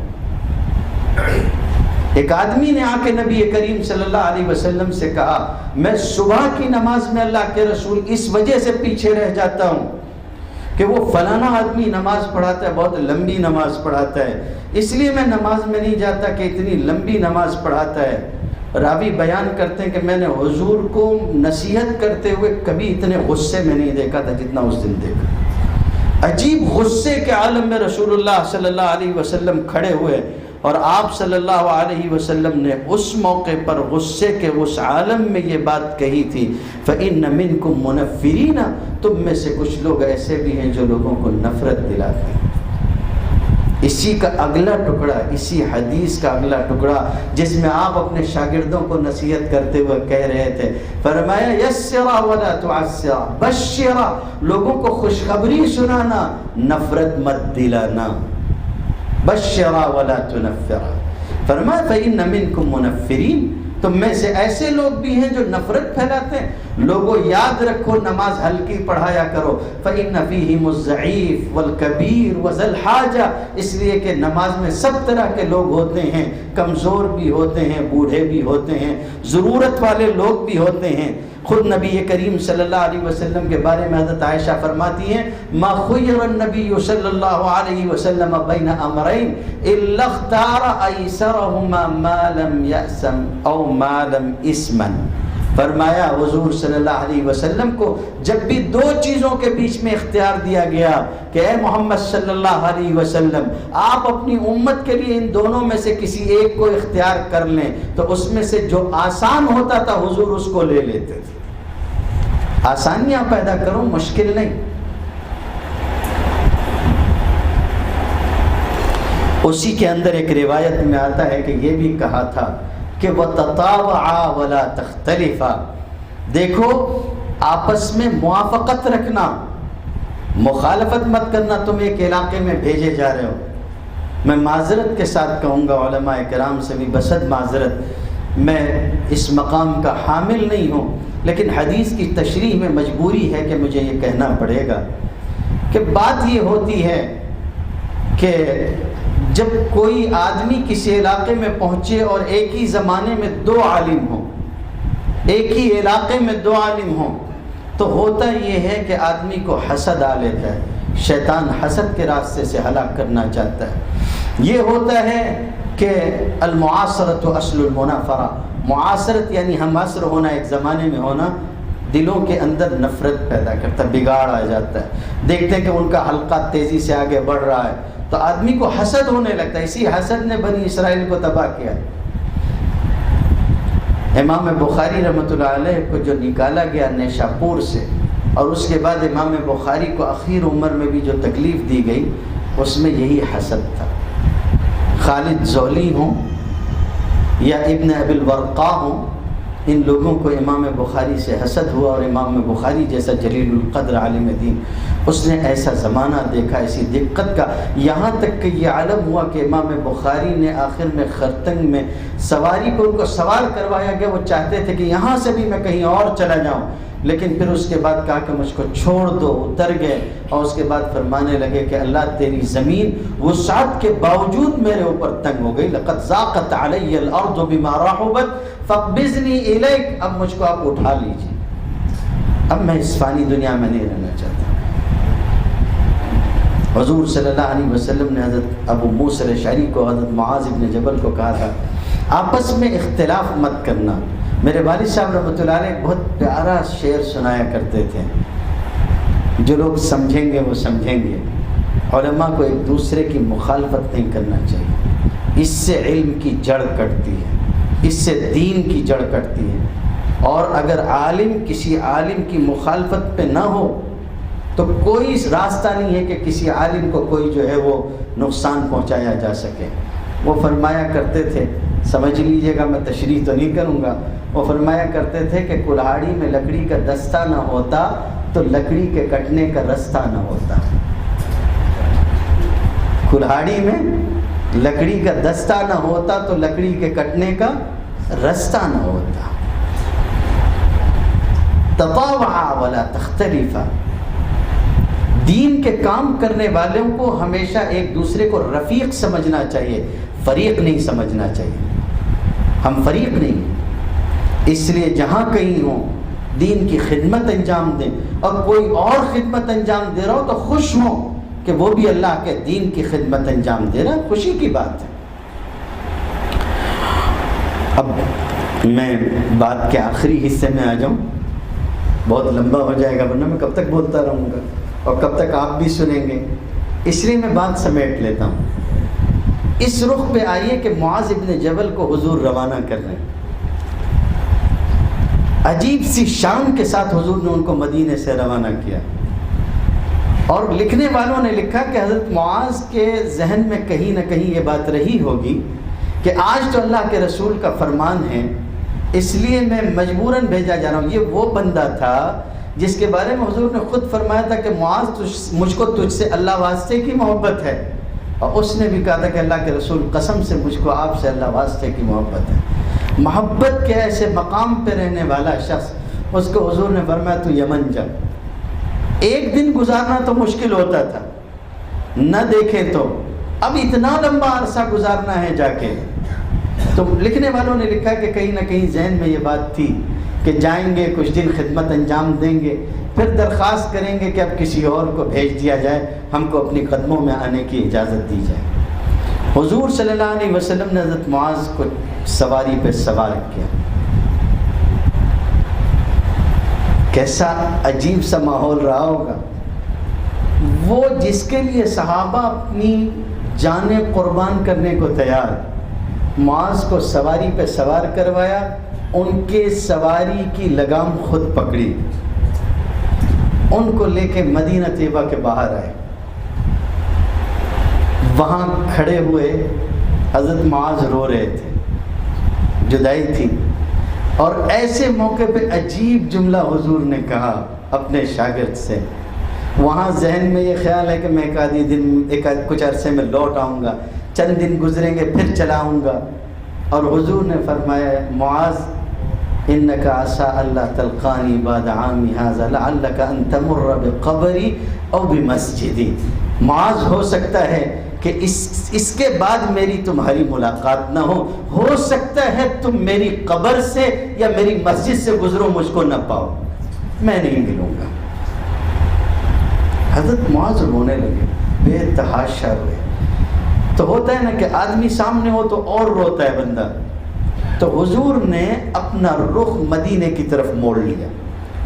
ایک آدمی نے آ کے نبی کریم صلی اللہ علیہ وسلم سے کہا میں صبح کی نماز میں اللہ کے رسول اس وجہ سے پیچھے رہ جاتا ہوں کہ وہ فلانا آدمی نماز پڑھاتا ہے, بہت لمبی نماز پڑھاتا ہے, اس لیے میں نماز میں نہیں جاتا کہ اتنی لمبی نماز پڑھاتا ہے. راوی بیان کرتے ہیں کہ میں نے حضور کو نصیحت کرتے ہوئے کبھی اتنے غصے میں نہیں دیکھا تھا جتنا اس دن دیکھا. عجیب غصے کے عالم میں رسول اللہ صلی اللہ علیہ وسلم کھڑے ہوئے, اور آپ صلی اللہ علیہ وسلم نے اس موقع پر غصے کے اس عالم میں یہ بات کہی تھی فَإِنَّ مِنْكُمْ مُنَفِّرِينَ, تم میں سے کچھ لوگ ایسے بھی ہیں جو لوگوں کو نفرت دلاتے ہیں. اسی کا اگلا ٹکڑا, اسی حدیث کا اگلا ٹکڑا جس میں آپ اپنے شاگردوں کو نصیحت کرتے ہوئے کہہ رہے تھے, فرمایا یسرا ولا تعسرا, بشرا, لوگوں کو خوشخبری سنانا, نفرت مت دلانا. بشرا ولا تنفرا, فرمایا فإن منکم منفرین, تم میں سے ایسے لوگ بھی ہیں جو نفرت پھیلاتے ہیں. لوگوں یاد رکھو نماز ہلکی پڑھایا کرو, فإن فیہم الضعیف والکبیر وذی الحاجہ, اس لیے کہ نماز میں سب طرح کے لوگ ہوتے ہیں, کمزور بھی ہوتے ہیں, بوڑھے بھی ہوتے ہیں, ضرورت والے لوگ بھی ہوتے ہیں. خود نبی کریم صلی اللہ علیہ وسلم کے بارے میں حضرت عائشہ فرماتی ہیں ما خیر النبی صلی اللہ علیہ وسلم بین امرین الا اختار ایسرہما ما لم یأسم او ما لم اسمن. فرمایا حضور صلی اللہ علیہ وسلم کو جب بھی دو چیزوں کے بیچ میں اختیار دیا گیا کہ اے محمد صلی اللہ علیہ وسلم آپ اپنی امت کے لیے ان دونوں میں سے کسی ایک کو اختیار کر لیں, تو اس میں سے جو آسان ہوتا تھا حضور اس کو لے لیتے تھے. آسانیاں پیدا کرو, مشکل نہیں. اسی کے اندر ایک روایت میں آتا ہے کہ یہ بھی کہا تھا کہ وَتَطَاوَعَا وَلَا تَخْتَلِفَا, دیکھو آپس میں موافقت رکھنا, مخالفت مت کرنا. تم ایک علاقے میں بھیجے جا رہے ہو, میں معذرت کے ساتھ کہوں گا علماء کرام سے بھی بصد معذرت, میں اس مقام کا حامل نہیں ہوں, لیکن حدیث کی تشریح میں مجبوری ہے کہ مجھے یہ کہنا پڑے گا کہ بات یہ ہوتی ہے کہ جب کوئی آدمی کسی علاقے میں پہنچے اور ایک ہی زمانے میں دو عالم ہوں, ایک ہی علاقے میں دو عالم ہوں, تو ہوتا یہ ہے کہ آدمی کو حسد آ لیتا ہے, شیطان حسد کے راستے سے ہلاک کرنا چاہتا ہے. یہ ہوتا ہے کہ المعاصرت اصل المنافرہ, معاصرت یعنی ہم عصر ہونا, ایک زمانے میں ہونا, دلوں کے اندر نفرت پیدا کرتا ہے, بگاڑ آ جاتا ہے. دیکھتے ہیں کہ ان کا حلقہ تیزی سے آگے بڑھ رہا ہے تو آدمی کو حسد ہونے لگتا ہے. اسی حسد نے بنی اسرائیل کو تباہ کیا. امام بخاری رحمۃ اللہ علیہ کو جو نکالا گیا نیشاپور سے, اور اس کے بعد امام بخاری کو اخیر عمر میں بھی جو تکلیف دی گئی, اس میں یہی حسد تھا. خالد زولی ہوں, یا ابن ابی الورقا ہوں، ان لوگوں کو امام بخاری سے حسد ہوا، اور امام بخاری جیسا جلیل القدر عالم دین اس نے ایسا زمانہ دیکھا، ایسی دقت کا، یہاں تک کہ یہ عالم ہوا کہ امام بخاری نے آخر میں خرطنگ میں سواری کو ان کو سوار کروایا گیا، وہ چاہتے تھے کہ یہاں سے بھی میں کہیں اور چلا جاؤں، لیکن پھر اس کے بعد کہا کہ مجھ کو چھوڑ دو، اتر گئے، اور اس کے بعد فرمانے لگے کہ اللہ تیری زمین وسعت کے باوجود میرے اوپر تنگ ہو گئی، لقد ضاقت علی الارض بما رحبت فاقبضنی الیک، اب مجھ کو آپ اٹھا لیجیے، اب میں اس فانی دنیا میں نہیں رہنا چاہتا۔ حضور صلی اللہ علیہ وسلم نے حضرت ابو موسیٰ الاشعری کو، حضرت معاذ بن جبل کو کہا تھا آپس میں اختلاف مت کرنا۔ میرے والد صاحب رحمۃ اللہ علیہ بہت پیارا شعر سنایا کرتے تھے، جو لوگ سمجھیں گے وہ سمجھیں گے، علماء کو ایک دوسرے کی مخالفت نہیں کرنا چاہیے، اس سے علم کی جڑ کٹتی ہے، اس سے دین کی جڑ کٹتی ہے، اور اگر عالم کسی عالم کی مخالفت پہ نہ ہو تو کوئی راستہ نہیں ہے کہ کسی عالم کو کوئی جو ہے وہ نقصان پہنچایا جا سکے۔ وہ فرمایا کرتے تھے، سمجھ لیجئے گا، میں تشریح تو نہیں کروں گا، وہ فرمایا کرتے تھے کہ کلہاڑی میں لکڑی کا دستہ نہ ہوتا تو لکڑی کے کٹنے کا رستہ نہ ہوتا۔ کلہاڑی میں لکڑی کا دستہ نہ ہوتا تو لکڑی کے کٹنے کا رستہ نہ ہوتا۔ تطاوعا ولا تختلفا، دین کے کام کرنے والوں کو ہمیشہ ایک دوسرے کو رفیق سمجھنا چاہیے، فریق نہیں سمجھنا چاہیے۔ ہم فریق نہیں ہیں، اس لیے جہاں کہیں ہوں دین کی خدمت انجام دیں، اور کوئی اور خدمت انجام دے رہا ہو تو خوش ہوں کہ وہ بھی اللہ کے دین کی خدمت انجام دے رہا ہے، خوشی کی بات ہے۔ اب میں بات کے آخری حصے میں آ جاؤں، بہت لمبا ہو جائے گا ورنہ میں کب تک بولتا رہوں گا اور کب تک آپ بھی سنیں گے، اس لیے میں بات سمیٹ لیتا ہوں۔ اس رخ پہ آئیے کہ معاذ ابن جبل کو حضور روانہ کر رہے ہیں، عجیب سی شان کے ساتھ حضور نے ان کو مدینے سے روانہ کیا، اور لکھنے والوں نے لکھا کہ حضرت معاذ کے ذہن میں کہیں نہ کہیں یہ بات رہی ہوگی کہ آج تو اللہ کے رسول کا فرمان ہے، اس لیے میں مجبوراً بھیجا جا رہا ہوں۔ یہ وہ بندہ تھا جس کے بارے میں حضور نے خود فرمایا تھا کہ معاذ مجھ کو تجھ سے اللہ واسطے کی محبت ہے، اور اس نے بھی کہا تھا کہ اللہ کے رسول قسم سے مجھ کو آپ سے اللہ واسطے کی محبت ہے۔ محبت کے ایسے مقام پہ رہنے والا شخص، اس کو حضور نے فرمایا تو یمن جا، ایک دن گزارنا تو مشکل ہوتا تھا، نہ دیکھیں تو اب اتنا لمبا عرصہ گزارنا ہے جا کے۔ تو لکھنے والوں نے لکھا کہ کہیں نہ کہیں ذہن میں یہ بات تھی کہ جائیں گے، کچھ دن خدمت انجام دیں گے، پھر درخواست کریں گے کہ اب کسی اور کو بھیج دیا جائے، ہم کو اپنی قدموں میں آنے کی اجازت دی جائے۔ حضور صلی اللہ علیہ وسلم نے حضرت معاذ کو سواری پہ سوار کیا، کیسا عجیب سا ماحول رہا ہوگا۔ وہ جس کے لیے صحابہ اپنی جانیں قربان کرنے کو تیار، معاذ کو سواری پہ سوار کروایا، ان کے سواری کی لگام خود پکڑی، ان کو لے کے مدینہ طیبہ کے باہر آئے، وہاں کھڑے ہوئے حضرت معاذ رو رہے تھے، جدائی تھی، اور ایسے موقع پہ عجیب جملہ حضور نے کہا اپنے شاگرد سے۔ وہاں ذہن میں یہ خیال ہے کہ میں کچھ عرصے میں لوٹ آؤں گا، چند دن گزریں گے پھر چلا آؤں گا، اور حضور نے فرمایا معاذ انک عسى الا تلقانی بعد عامی ھذا لعلک ان تمر بقبری او بمسجدی، معاذ ہو سکتا ہے کہ اس کے بعد میری تمہاری ملاقات نہ ہو سکتا ہے تم میری قبر سے یا میری مسجد سے گزرو، مجھ کو نہ پاؤ، میں نہیں ملوں گا۔ حضرت معاذ رونے لگے، بے تحاشا روئے۔ تو ہوتا ہے نا کہ آدمی سامنے ہو تو اور روتا ہے بندہ، تو حضور نے اپنا رخ مدینے کی طرف موڑ لیا،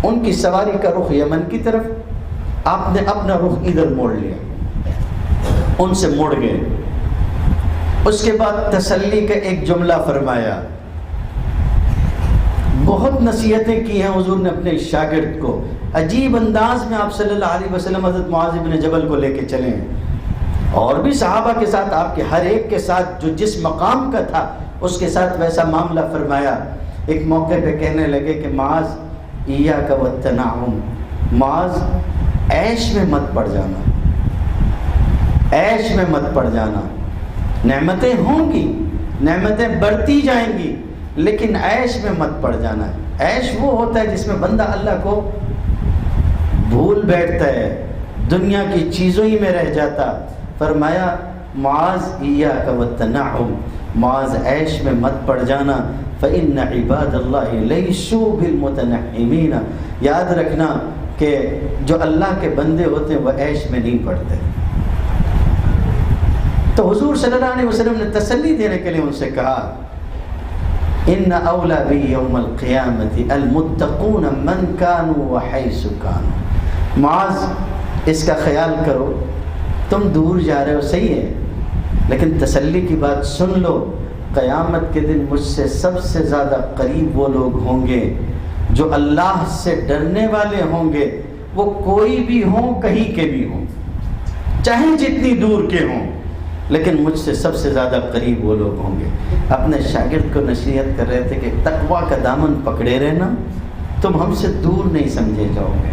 ان کی سواری کا رخ یمن کی طرف، آپ نے اپنا رخ ادھر موڑ لیا، ان سے مڑ گئے۔ اس کے بعد تسلی کا ایک جملہ فرمایا، بہت نصیحتیں کی ہیں حضور نے اپنے شاگرد کو، عجیب انداز میں آپ صلی اللہ علیہ وسلم حضرت معاذ بن جبل کو لے کے چلے ہیں، اور بھی صحابہ کے ساتھ، آپ کے ہر ایک کے ساتھ جو جس مقام کا تھا اس کے ساتھ ویسا معاملہ فرمایا. ایک موقع پہ کہنے لگے کہ معاذ ایاک والتنعم، معاذ عیش میں مت پڑ جانا، عیش میں مت پڑ جانا. نعمتیں ہوں گی، نعمتیں بڑھتی جائیں گی، لیکن عیش میں مت پڑ جانا. عیش وہ ہوتا ہے جس میں بندہ اللہ کو بھول بیٹھتا ہے، دنیا کی چیزوں ہی میں رہ جاتا. فرمایا معاذ ایاک والتنعم، معاذ عیش میں مت پڑ جانا. فإن عباد اللہ لیسوا بالمتنعمین، یاد رکھنا کہ جو اللہ کے بندے ہوتے ہیں وہ عیش میں نہیں پڑتے. تو حضور صلی اللہ علیہ وسلم نے تسلی دینے کے لیے ان سے کہا ان اولی بی یوم القیامت المتقون من کانوا وحیث کانوا. معاذ اس کا خیال کرو، تم دور جا رہے ہو صحیح ہے، لیکن تسلی کی بات سن لو، قیامت کے دن مجھ سے سب سے زیادہ قریب وہ لوگ ہوں گے جو اللہ سے ڈرنے والے ہوں گے. وہ کوئی بھی ہوں، کہیں کے بھی ہوں، چاہے جتنی دور کے ہوں، لیکن مجھ سے سب سے زیادہ قریب وہ لوگ ہوں گے. اپنے شاگرد کو نصیحت کر رہے تھے کہ تقویٰ کا دامن پکڑے رہنا، تم ہم سے دور نہیں سمجھے جاؤ گے.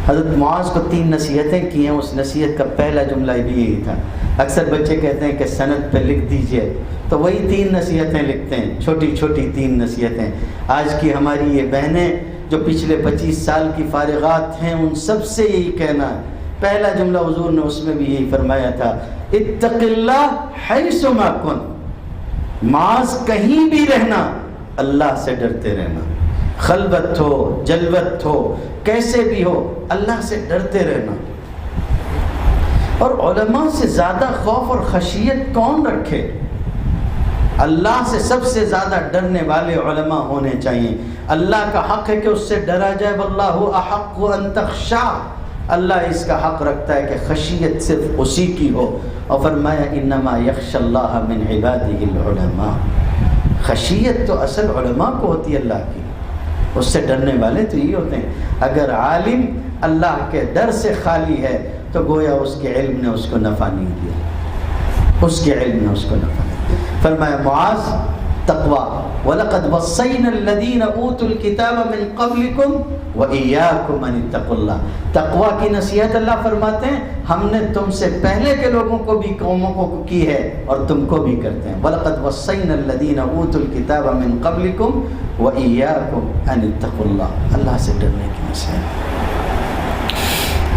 حضرت معاذ کو 3 نصیحتیں کی ہیں. اس نصیحت کا پہلا جملہ بھی یہی تھا. اکثر بچے کہتے ہیں کہ سند پہ لکھ دیجئے، تو وہی 3 نصیحتیں لکھتے ہیں، چھوٹی چھوٹی 3 نصیحتیں. آج کی ہماری یہ بہنیں جو پچھلے 25 سال کی فارغات ہیں، ان سب سے یہی کہنا ہے. پہلا جملہ حضور نے اس میں بھی یہی فرمایا تھا، اتق اللہ حیث ما کنت. معاذ کہیں بھی رہنا، اللہ سے ڈرتے رہنا. خلوت ہو، جلوت ہو، کیسے بھی ہو، اللہ سے ڈرتے رہنا. اور علماء سے زیادہ خوف اور خشیت کون رکھے؟ اللہ سے سب سے زیادہ ڈرنے والے علماء ہونے چاہیے. اللہ کا حق ہے کہ اس سے ڈرا جائے. واللہ احق ان تخشع، اللہ اس کا حق رکھتا ہے کہ خشیت صرف اسی کی ہو. اور فرمایا انما یخشى اللہ من عباده العلماء. خشیت تو اصل علماء کو ہوتی ہے اللہ کی، اس سے ڈرنے والے تو یہ ہوتے ہیں. اگر عالم اللہ کے ڈر سے خالی ہے تو گویا اس کے علم نے اس کو نفع نہیں دیا، اس کے علم نے اس کو نفع نہیں دیا. فرمایا معاذ تقوی، وَلَقَدْ وَصَّيْنَا الَّذِينَ أُوتُوا الْكِتَابَ مِنْ قَبْلِكُمْ وَإِيَّاكُمْ أَنِ اتَّقُوا اللَّهَ. تقوی کی نصیحت اللہ فرماتے ہیں ہم نے تم سے پہلے کے لوگوں کو بھی، قوموں کو کی ہے اور تم کو بھی کرتے ہیں. وَلَقَدْ وَصَّيْنَا الَّذِينَ أُوتُوا الْكِتَابَ مِنْ قَبْلِكُمْ وَإِيَّاكُمْ أَنِ اتَّقُوا اللَّهَ. اللہ سے ڈرنے کی نصیحت.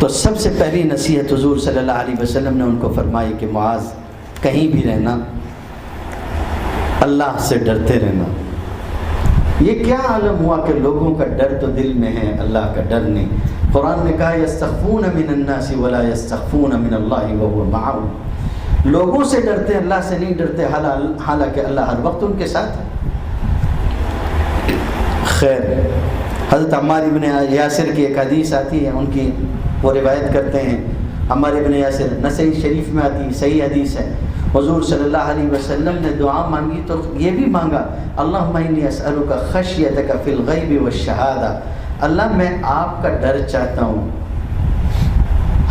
تو سب سے پہلی نصیحت حضور صلی اللہ علیہ وسلم نے ان کو فرمائی کہ معاذ کہیں بھی رہنا، اللہ سے ڈرتے رہنا. یہ کیا عالم ہوا کہ لوگوں کا ڈر تو دل میں ہے، اللہ کا ڈر نہیں. قرآن نے کہا یستخفون من الناس ولا یستخفون من اللہ وهو معهم. لوگوں سے ڈرتے ہیں، اللہ سے نہیں ڈرتے، حالانکہ اللہ ہر وقت ان کے ساتھ ہے. خیر، حضرت عمار ابن یاسر کی ایک حدیث آتی ہے، ان کی وہ روایت کرتے ہیں. عمار ابن یاسر نسائی شریف میں آتی، صحیح حدیث ہے. حضور صلی اللہ علیہ وسلم نے دعا مانگی تو یہ بھی مانگا، اللہم انی اسألک خشیتک فی الغیب والشہادہ. اللہ میں آپ کا ڈر چاہتا ہوں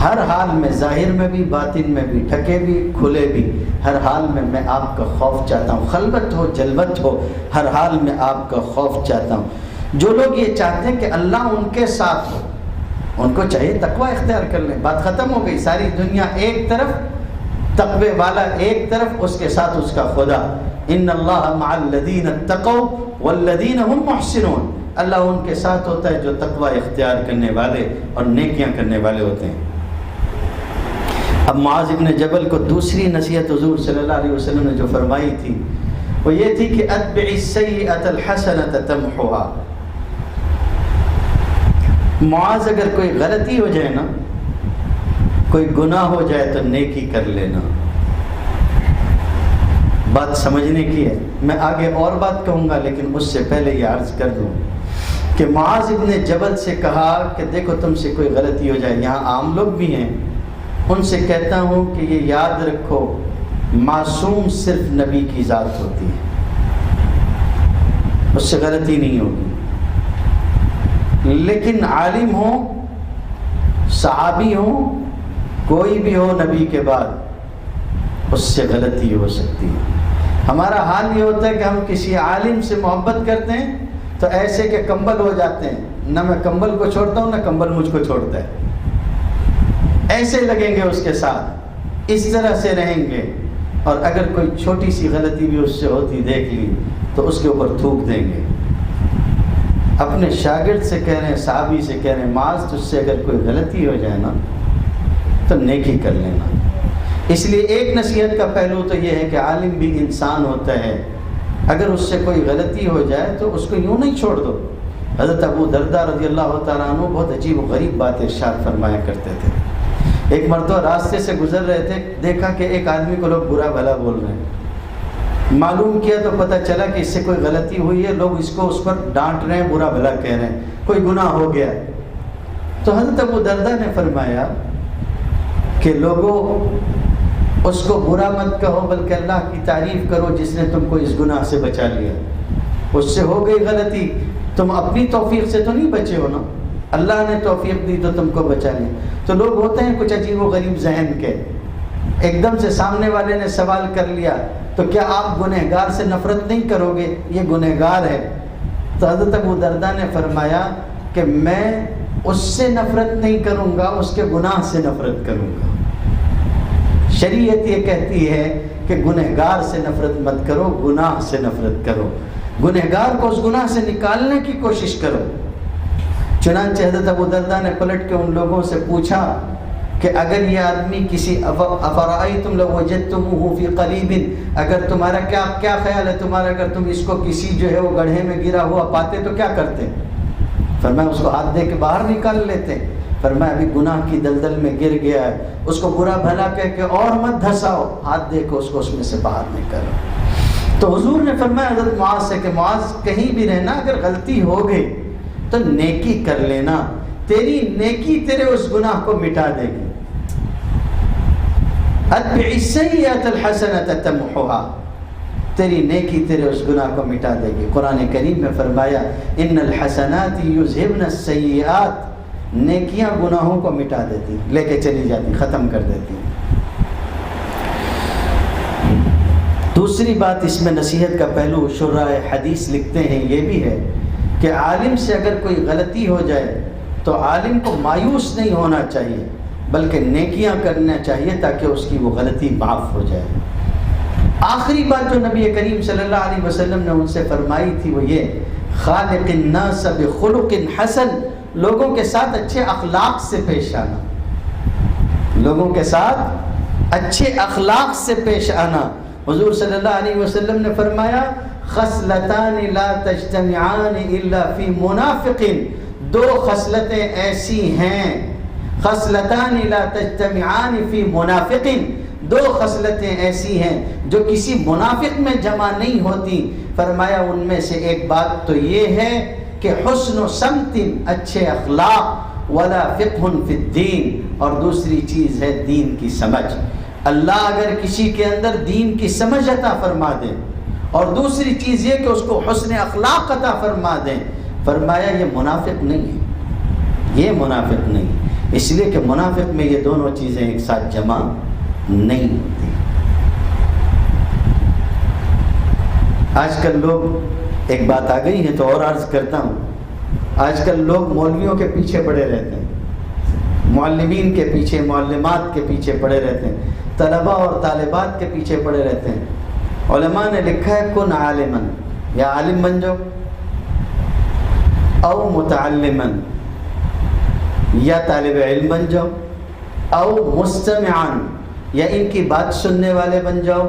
ہر حال میں، ظاہر میں بھی، باطن میں بھی، ڈھکے بھی، کھلے بھی، ہر حال میں آپ کا خوف چاہتا ہوں. خلوت ہو، جلوت ہو، ہر حال میں آپ کا خوف چاہتا ہوں. جو لوگ یہ چاہتے ہیں کہ اللہ ان کے ساتھ ہو، ان کو چاہیے تقوی اختیار کر لیں. بات ختم ہو گئی. ساری دنیا ایک طرف، تقوی والا ایک طرف، اس کے ساتھ اس کا خدا. ان اللہ مع الذین اتقوا والذین هم محسنون. اللہ ان کے ساتھ ہوتا ہے جو تقوی اختیار کرنے والے اور نیکیاں کرنے والے ہوتے ہیں. اب معاذ ابن جبل کو دوسری نصیحت حضور صلی اللہ علیہ وسلم نے جو فرمائی تھی وہ یہ تھی کہ اتبع السیئۃ الحسنۃ تمحوها. معاذ اگر کوئی غلطی ہو جائے نا، کوئی گناہ ہو جائے تو نیکی کر لینا. بات سمجھنے کی ہے. میں آگے اور بات کہوں گا، لیکن اس سے پہلے یہ عرض کر دوں کہ معاذ ابن جبل سے کہا کہ دیکھو تم سے کوئی غلطی ہو جائے، یہاں عام لوگ بھی ہیں، ان سے کہتا ہوں کہ یہ یاد رکھو معصوم صرف نبی کی ذات ہوتی ہے، اس سے غلطی نہیں ہوگی. لیکن عالم ہو، صحابی ہو، کوئی بھی ہو نبی کے بعد، اس سے غلطی ہو سکتی ہے. ہمارا حال یہ ہوتا ہے کہ ہم کسی عالم سے محبت کرتے ہیں تو ایسے کہ کمبل ہو جاتے ہیں، نہ میں کمبل کو چھوڑتا ہوں نہ کمبل مجھ کو چھوڑتا ہے، ایسے لگیں گے اس کے ساتھ، اس طرح سے رہیں گے، اور اگر کوئی چھوٹی سی غلطی بھی اس سے ہوتی دیکھ لی تو اس کے اوپر تھوک دیں گے۔ اپنے شاگرد سے کہہ رہے ہیں، صحابی سے کہہ رہے ہیں، معاذ تجھ سے اگر کوئی غلطی ہو جائے نا تو نیکی کر لینا۔ اس لیے ایک نصیحت کا پہلو تو یہ ہے کہ عالم بھی انسان ہوتا ہے، اگر اس سے کوئی غلطی ہو جائے تو اس کو یوں نہیں چھوڑ دو۔ حضرت ابو درداء رضی اللہ تعالیٰ عنہ بہت عجیب و غریب بات ارشاد فرمایا کرتے تھے۔ ایک مرتبہ راستے سے گزر رہے تھے، دیکھا کہ ایک آدمی کو لوگ برا بھلا بول رہے ہیں، معلوم کیا تو پتہ چلا کہ اس سے کوئی غلطی ہوئی ہے، لوگ اس کو اس پر ڈانٹ رہے ہیں، برا بھلا کہہ رہے ہیں، کوئی گناہ ہو گیا۔ تو حضرت ابو درداء نے فرمایا کہ لوگوں اس کو برا مت کہو بلکہ اللہ کی تعریف کرو جس نے تم کو اس گناہ سے بچا لیا۔ اس سے ہو گئی غلطی، تم اپنی توفیق سے تو نہیں بچے ہو نا، اللہ نے توفیق دی تو تم کو بچا لیا۔ تو لوگ ہوتے ہیں کچھ عجیب و غریب ذہن کے، ایک دم سے سامنے والے نے سوال کر لیا تو کیا آپ گنہگار سے نفرت نہیں کرو گے؟ یہ گنہگار ہے۔ تو حضرت ابو درداء نے فرمایا کہ میں اس سے نفرت نہیں کروں گا، اس کے گناہ سے نفرت کروں گا۔ شریعت یہ کہتی ہے کہ گنہگار سے نفرت مت کرو، گناہ سے نفرت کرو، گنہگار کو اس گناہ سے نکالنے کی کوشش کرو۔ چنانچہ حضرت ابو درداء نے پلٹ کے ان لوگوں سے پوچھا کہ اگر یہ آدمی کسی افرأیتم لو وجدتموہ فی قلیب، اگر تمہارا کیا خیال ہے تمہارا، اگر تم اس کو کسی جو ہے وہ گڑھے میں گرا ہوا پاتے تو کیا کرتے؟ فرمایا اس کو ہاتھ دے کے باہر نکال لیتے۔ فرمایا ابھی گناہ کی دلدل میں گر گیا ہے، اس کو برا بھلا کہہ کے اور مت دھساؤ، ہاتھ دے کے اس کو اس میں سے باہر نکالو۔ تو حضور نے فرمایا حضرت معاذ سے کہ معاذ کہیں بھی رہنا، اگر غلطی ہو گئی تو نیکی کر لینا، تیری نیکی تیرے اس گناہ کو مٹا دے گی۔ اتبع السیئۃ الحسنۃ تمحوها، تیری نیکی تیرے اس گناہ کو مٹا دے گی۔ قرآن کریم میں فرمایا ان الحسنات یذہبن السیئات، نیکیاں گناہوں کو مٹا دیتی، لے کے چلی جاتی، ختم کر دیتی۔ دوسری بات اس میں نصیحت کا پہلو شراح حدیث لکھتے ہیں یہ بھی ہے کہ عالم سے اگر کوئی غلطی ہو جائے تو عالم کو مایوس نہیں ہونا چاہیے بلکہ نیکیاں کرنا چاہیے تاکہ اس کی وہ غلطی معاف ہو جائے۔ آخری بات جو نبی کریم صلی اللہ علیہ وسلم نے ان سے فرمائی تھی وہ یہ، خالق الناس بخلق حسن، لوگوں کے ساتھ اچھے اخلاق سے پیش آنا، لوگوں کے ساتھ اچھے اخلاق سے پیش آنا۔ حضور صلی اللہ علیہ وسلم نے فرمایا خصلتان لا تجتمعان الا فی منافق، دو خصلتیں ایسی ہیں، خصلتان لا تجتمعان فی منافق، دو خصلتیں ایسی ہیں جو کسی منافق میں جمع نہیں ہوتی۔ فرمایا ان میں سے ایک بات تو یہ ہے کہ حسن و سمت، اچھے اخلاق، ولا فقہ فی الدین، اور دوسری چیز ہے دین کی سمجھ۔ اللہ اگر کسی کے اندر دین کی سمجھ عطا فرما دے، اور دوسری چیز یہ کہ اس کو حسن اخلاق عطا فرما دیں، فرمایا یہ منافق نہیں ہے، یہ منافق نہیں ہے، اس لیے کہ منافق میں یہ دونوں چیزیں ایک ساتھ جمع نہیں ہوتی۔ آج کل لوگ، ایک بات آ گئی ہے تو اور عرض کرتا ہوں، آج کل لوگ مولویوں کے پیچھے پڑے رہتے ہیں، معلمین کے پیچھے، معلمات کے پیچھے پڑے رہتے ہیں، طلباء اور طالبات کے پیچھے پڑے رہتے ہیں۔ علماء نے لکھا ہے کن عالما، یا عالم بن جاؤ، او متعلما، یا طالب علم بن جاؤ، او مستمعا، یا ان کی بات سننے والے بن جاؤ،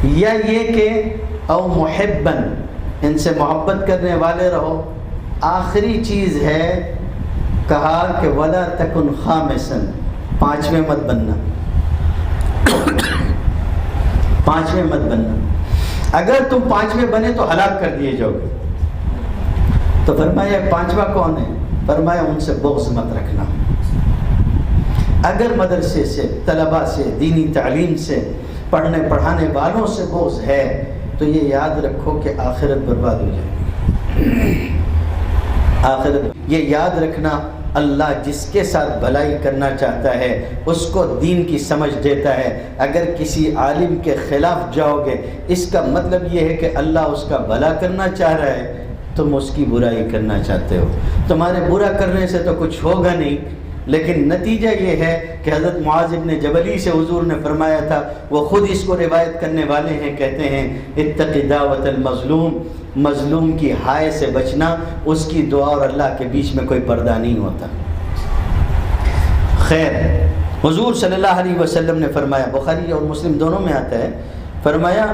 یا یہ کہ او محبا، ان سے محبت کرنے والے رہو۔ آخری چیز ہے کہا کہ ولا تکن خامسا، پانچویں مت بننا، پانچویں مت بننا، اگر تم پانچویں بنے تو ہلاک کر دیے جاؤ گے۔ تو فرمایا پانچواں کون ہے؟ فرمایا ان سے بغض مت رکھنا۔ اگر مدرسے سے، طلباء سے، دینی تعلیم سے، پڑھنے پڑھانے والوں سے بغض ہے تو یہ یاد رکھو کہ آخرت برباد ہو جائے گی۔ آخرت یہ یاد رکھنا اللہ جس کے ساتھ بھلائی کرنا چاہتا ہے اس کو دین کی سمجھ دیتا ہے۔ اگر کسی عالم کے خلاف جاؤ گے اس کا مطلب یہ ہے کہ اللہ اس کا بھلا کرنا چاہ رہا ہے، تم اس کی برائی کرنا چاہتے ہو۔ تمہارے برا کرنے سے تو کچھ ہوگا نہیں، لیکن نتیجہ یہ ہے کہ حضرت معاذ ابن جبلی سے حضور نے فرمایا تھا، وہ خود اس کو روایت کرنے والے ہیں، کہتے ہیں اتق دعوت المظلوم، مظلوم کی ہائے سے بچنا، اس کی دعا اور اللہ کے بیچ میں کوئی پردہ نہیں ہوتا۔ خیر، حضور صلی اللہ علیہ وسلم نے فرمایا، بخاری اور مسلم دونوں میں آتا ہے، فرمایا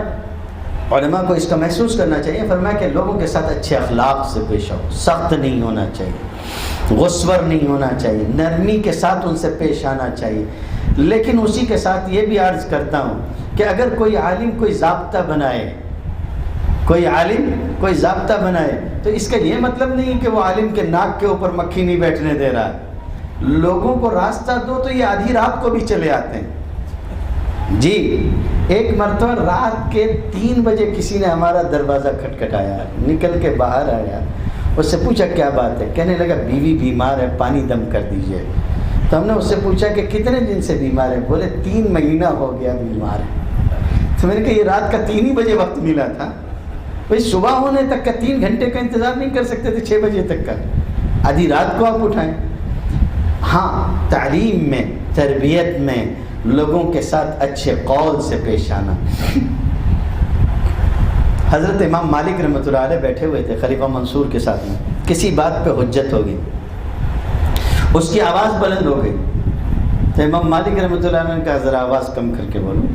علماء کو اس کا محسوس کرنا چاہیے، فرمایا کہ لوگوں کے ساتھ اچھے اخلاق سے پیش آؤ، سخت نہیں ہونا چاہیے، غصور نہیں ہونا چاہیے، نرمی کے ساتھ ان سے پیش آنا چاہیے۔ لیکن اسی کے ساتھ یہ بھی عرض کرتا ہوں کہ اگر کوئی عالم کوئی ضابطہ بنائے، کوئی عالم کوئی ضابطہ بنائے تو اس کا یہ مطلب نہیں کہ وہ عالم کے ناک کے اوپر مکھی نہیں بیٹھنے دے رہا ہے۔ لوگوں کو راستہ دو تو یہ آدھی رات کو بھی چلے آتے ہیں۔ جی، ایک مرتبہ رات کے 3 بجے کسی نے ہمارا دروازہ کھٹکھٹایا، نکل کے باہر آیا، اس سے پوچھا کیا بات ہے، کہنے لگا بیوی بیمار ہے، پانی دم کر دیجئے۔ تو ہم نے اس سے پوچھا کہ کتنے دن سے بیمار ہے، بولے 3 مہینہ ہو گیا بیمار ہے۔ تو میں نے کہا یہ رات کا 3 ہی بجے وقت ملا تھا، بھئی صبح ہونے تک کا 3 گھنٹے کا انتظار نہیں کر سکتے تھے 6 بجے تک کا، آدھی رات کو آپ اٹھائیں۔ ہاں، تعلیم میں، تربیت میں لوگوں کے ساتھ اچھے قول سے پیش آنا۔ حضرت امام مالک رحمۃ اللہ علیہ بیٹھے ہوئے تھے خلیفہ منصور کے ساتھ میں، کسی بات پہ حجت ہو گئی، اس کی آواز بلند ہو گئی، تو امام مالک رحمۃ اللہ علیہ نے کہا ذرا آواز کم کر کے بولو،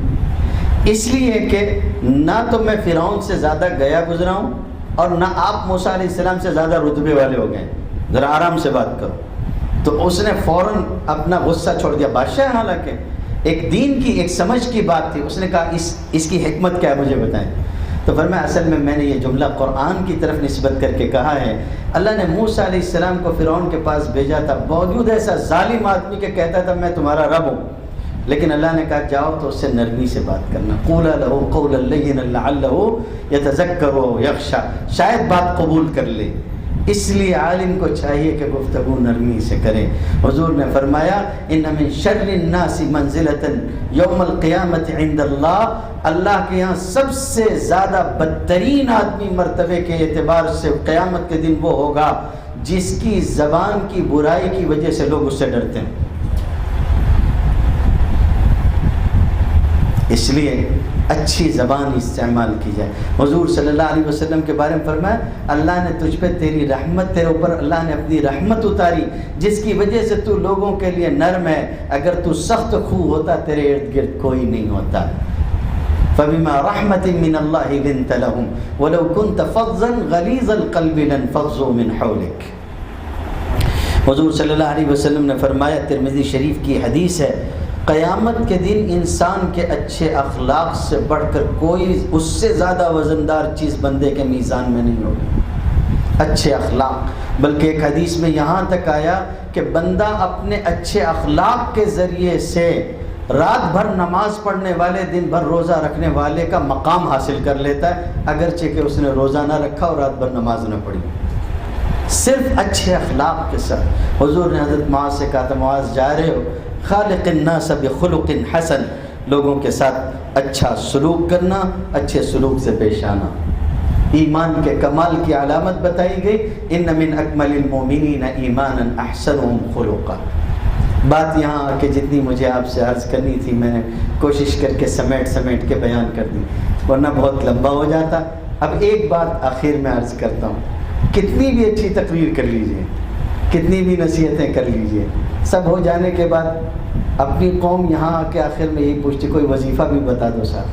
اس لیے کہ نہ تو میں فرعون سے زیادہ گیا گزرا ہوں اور نہ آپ موسیٰ علیہ السلام سے زیادہ رتبے والے ہو گئے، ذرا آرام سے بات کرو۔ تو اس نے فوراً اپنا غصہ چھوڑ دیا، بادشاہ حالانکہ ایک دین کی ایک سمجھ کی بات تھی، اس نے کہا اس کی حکمت کیا ہے مجھے بتائیں۔ تو فرمایا اصل میں نے یہ جملہ قرآن کی طرف نسبت کر کے کہا ہے، اللہ نے موسیٰ علیہ السلام کو فرعون کے پاس بھیجا تھا، باوجود ایسا ظالم آدمی کہ کہتا تھا میں تمہارا رب ہوں، لیکن اللہ نے کہا جاؤ تو اس سے نرمی سے بات کرنا، قولا لہ قولا لینا لعلہ یتذکر و یخشی، شاید بات قبول کر لے۔ اس لیے عالم کو چاہیے کہ گفتگو نرمی سے کرے۔ حضور نے فرمایا ان من شر الناس منزلۃ یوم القیامت عند اللہ، اللہ کے یہاں سب سے زیادہ بدترین آدمی مرتبے کے اعتبار سے قیامت کے دن وہ ہوگا جس کی زبان کی برائی کی وجہ سے لوگ اس سے ڈرتے ہیں۔ اس لیے اچھی زبان استعمال کی جائے۔ حضور صلی اللہ علیہ وسلم کے بارے میں فرمایا اللہ نے تجھ پہ تیری رحمت، تیرے اوپر اللہ نے اپنی رحمت اتاری جس کی وجہ سے تو لوگوں کے لیے نرم ہے، اگر تو سخت خو ہوتا تیرے ارد گرد کوئی نہیں ہوتا۔ فَبِمَا رَحْمَةٍ مِّنَ اللَّهِ لِنْتَ لَهُمْ وَلَوْ كُنْتَ فَظًّا غَلِيظَ الْقَلْبِ لَانفَضُّوا مِنْ حَوْلِكَ۔ حضور صلی اللہ علیہ وسلم نے فرمایا، ترمذی شریف کی حدیث ہے، قیامت کے دن انسان کے اچھے اخلاق سے بڑھ کر کوئی اس سے زیادہ وزندار چیز بندے کے میزان میں نہیں ہوگی، اچھے اخلاق۔ بلکہ ایک حدیث میں یہاں تک آیا کہ بندہ اپنے اچھے اخلاق کے ذریعے سے رات بھر نماز پڑھنے والے، دن بھر روزہ رکھنے والے کا مقام حاصل کر لیتا ہے، اگرچہ کہ اس نے روزہ نہ رکھا اور رات بھر نماز نہ پڑھی، صرف اچھے اخلاق کے ساتھ۔ حضور نے حضرت معاذ سے کہا تھا معاذ جا رہے ہو، خالق الناس بخلق حسن، لوگوں کے ساتھ اچھا سلوک کرنا، اچھے سلوک سے پیش آنا۔ ایمان کے کمال کی علامت بتائی گئی، ان من اکمل المؤمنین ایمانا احسنهم خلقا۔ بات یہاں آ کے جتنی مجھے آپ سے عرض کرنی تھی میں نے کوشش کر کے سمیٹ کے بیان کر دی، ورنہ بہت لمبا ہو جاتا۔ اب ایک بات آخر میں عرض کرتا ہوں، کتنی بھی اچھی تقریر کر لیجئے، کتنی بھی نصیحتیں کر لیجئے، سب ہو جانے کے بعد اپنی قوم یہاں آ کے آخر میں یہی پوچھتی کوئی وظیفہ بھی بتا دو صاحب،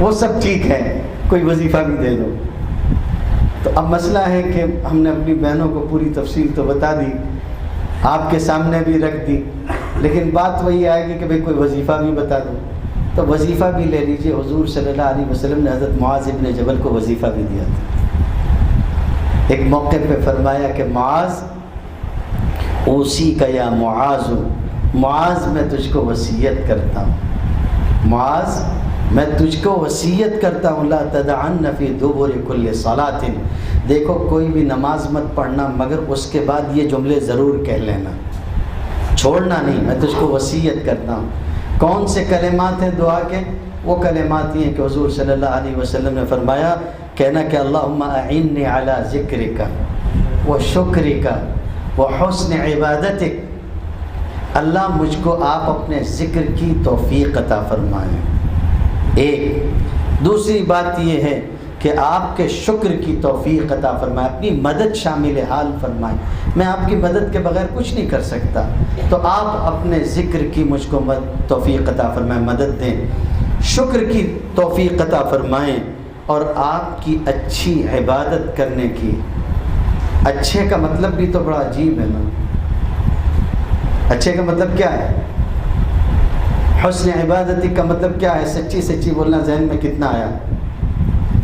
وہ سب ٹھیک ہے، کوئی وظیفہ بھی دے دو۔ تو اب مسئلہ ہے کہ ہم نے اپنی بہنوں کو پوری تفصیل تو بتا دی، آپ کے سامنے بھی رکھ دی، لیکن بات وہی آئے گی کہ بھئی کوئی وظیفہ بھی بتا دو، تو وظیفہ بھی لے لیجئے۔ حضور صلی اللہ علیہ وسلم نے حضرت معاذ ابن جبل کو وظیفہ بھی دیا تھا۔ ایک موقع پہ فرمایا کہ معاذ اوصی کا یا معاذ، معاذ میں تجھ کو وصیت کرتا ہوں، معاذ میں تجھ کو وصیت کرتا ہوں لا تدعن فی دبر کل صلاۃ، دیکھو کوئی بھی نماز مت پڑھنا مگر اس کے بعد یہ جملے ضرور کہہ لینا، چھوڑنا نہیں، میں تجھ کو وصیت کرتا ہوں۔ کون سے کلمات ہیں دعا کے؟ وہ کلمات ہی ہیں کہ حضور صلی اللہ علیہ وسلم نے فرمایا، کہنا کہ اللہم اعنی علی ذکرک و شکرک و حسن عبادتک، اللہ مجھ کو آپ اپنے ذکر کی توفیق عطا فرمائیں۔ ایک دوسری بات یہ ہے کہ آپ کے شکر کی توفیق عطا فرمائیں، اپنی مدد شامل حال فرمائیں۔ میں آپ کی مدد کے بغیر کچھ نہیں کر سکتا، تو آپ اپنے ذکر کی مجھ کو توفیق عطا فرمائیں، مدد دیں، شکر کی توفیق عطا فرمائیں، اور آپ کی اچھی عبادت کرنے کی۔ اچھے کا مطلب بھی تو بڑا عجیب ہے نا، اچھے کا مطلب کیا ہے؟ حسن عبادتی کا مطلب کیا ہے؟ سچی سچی بولنا۔ ذہن میں کتنا آیا؟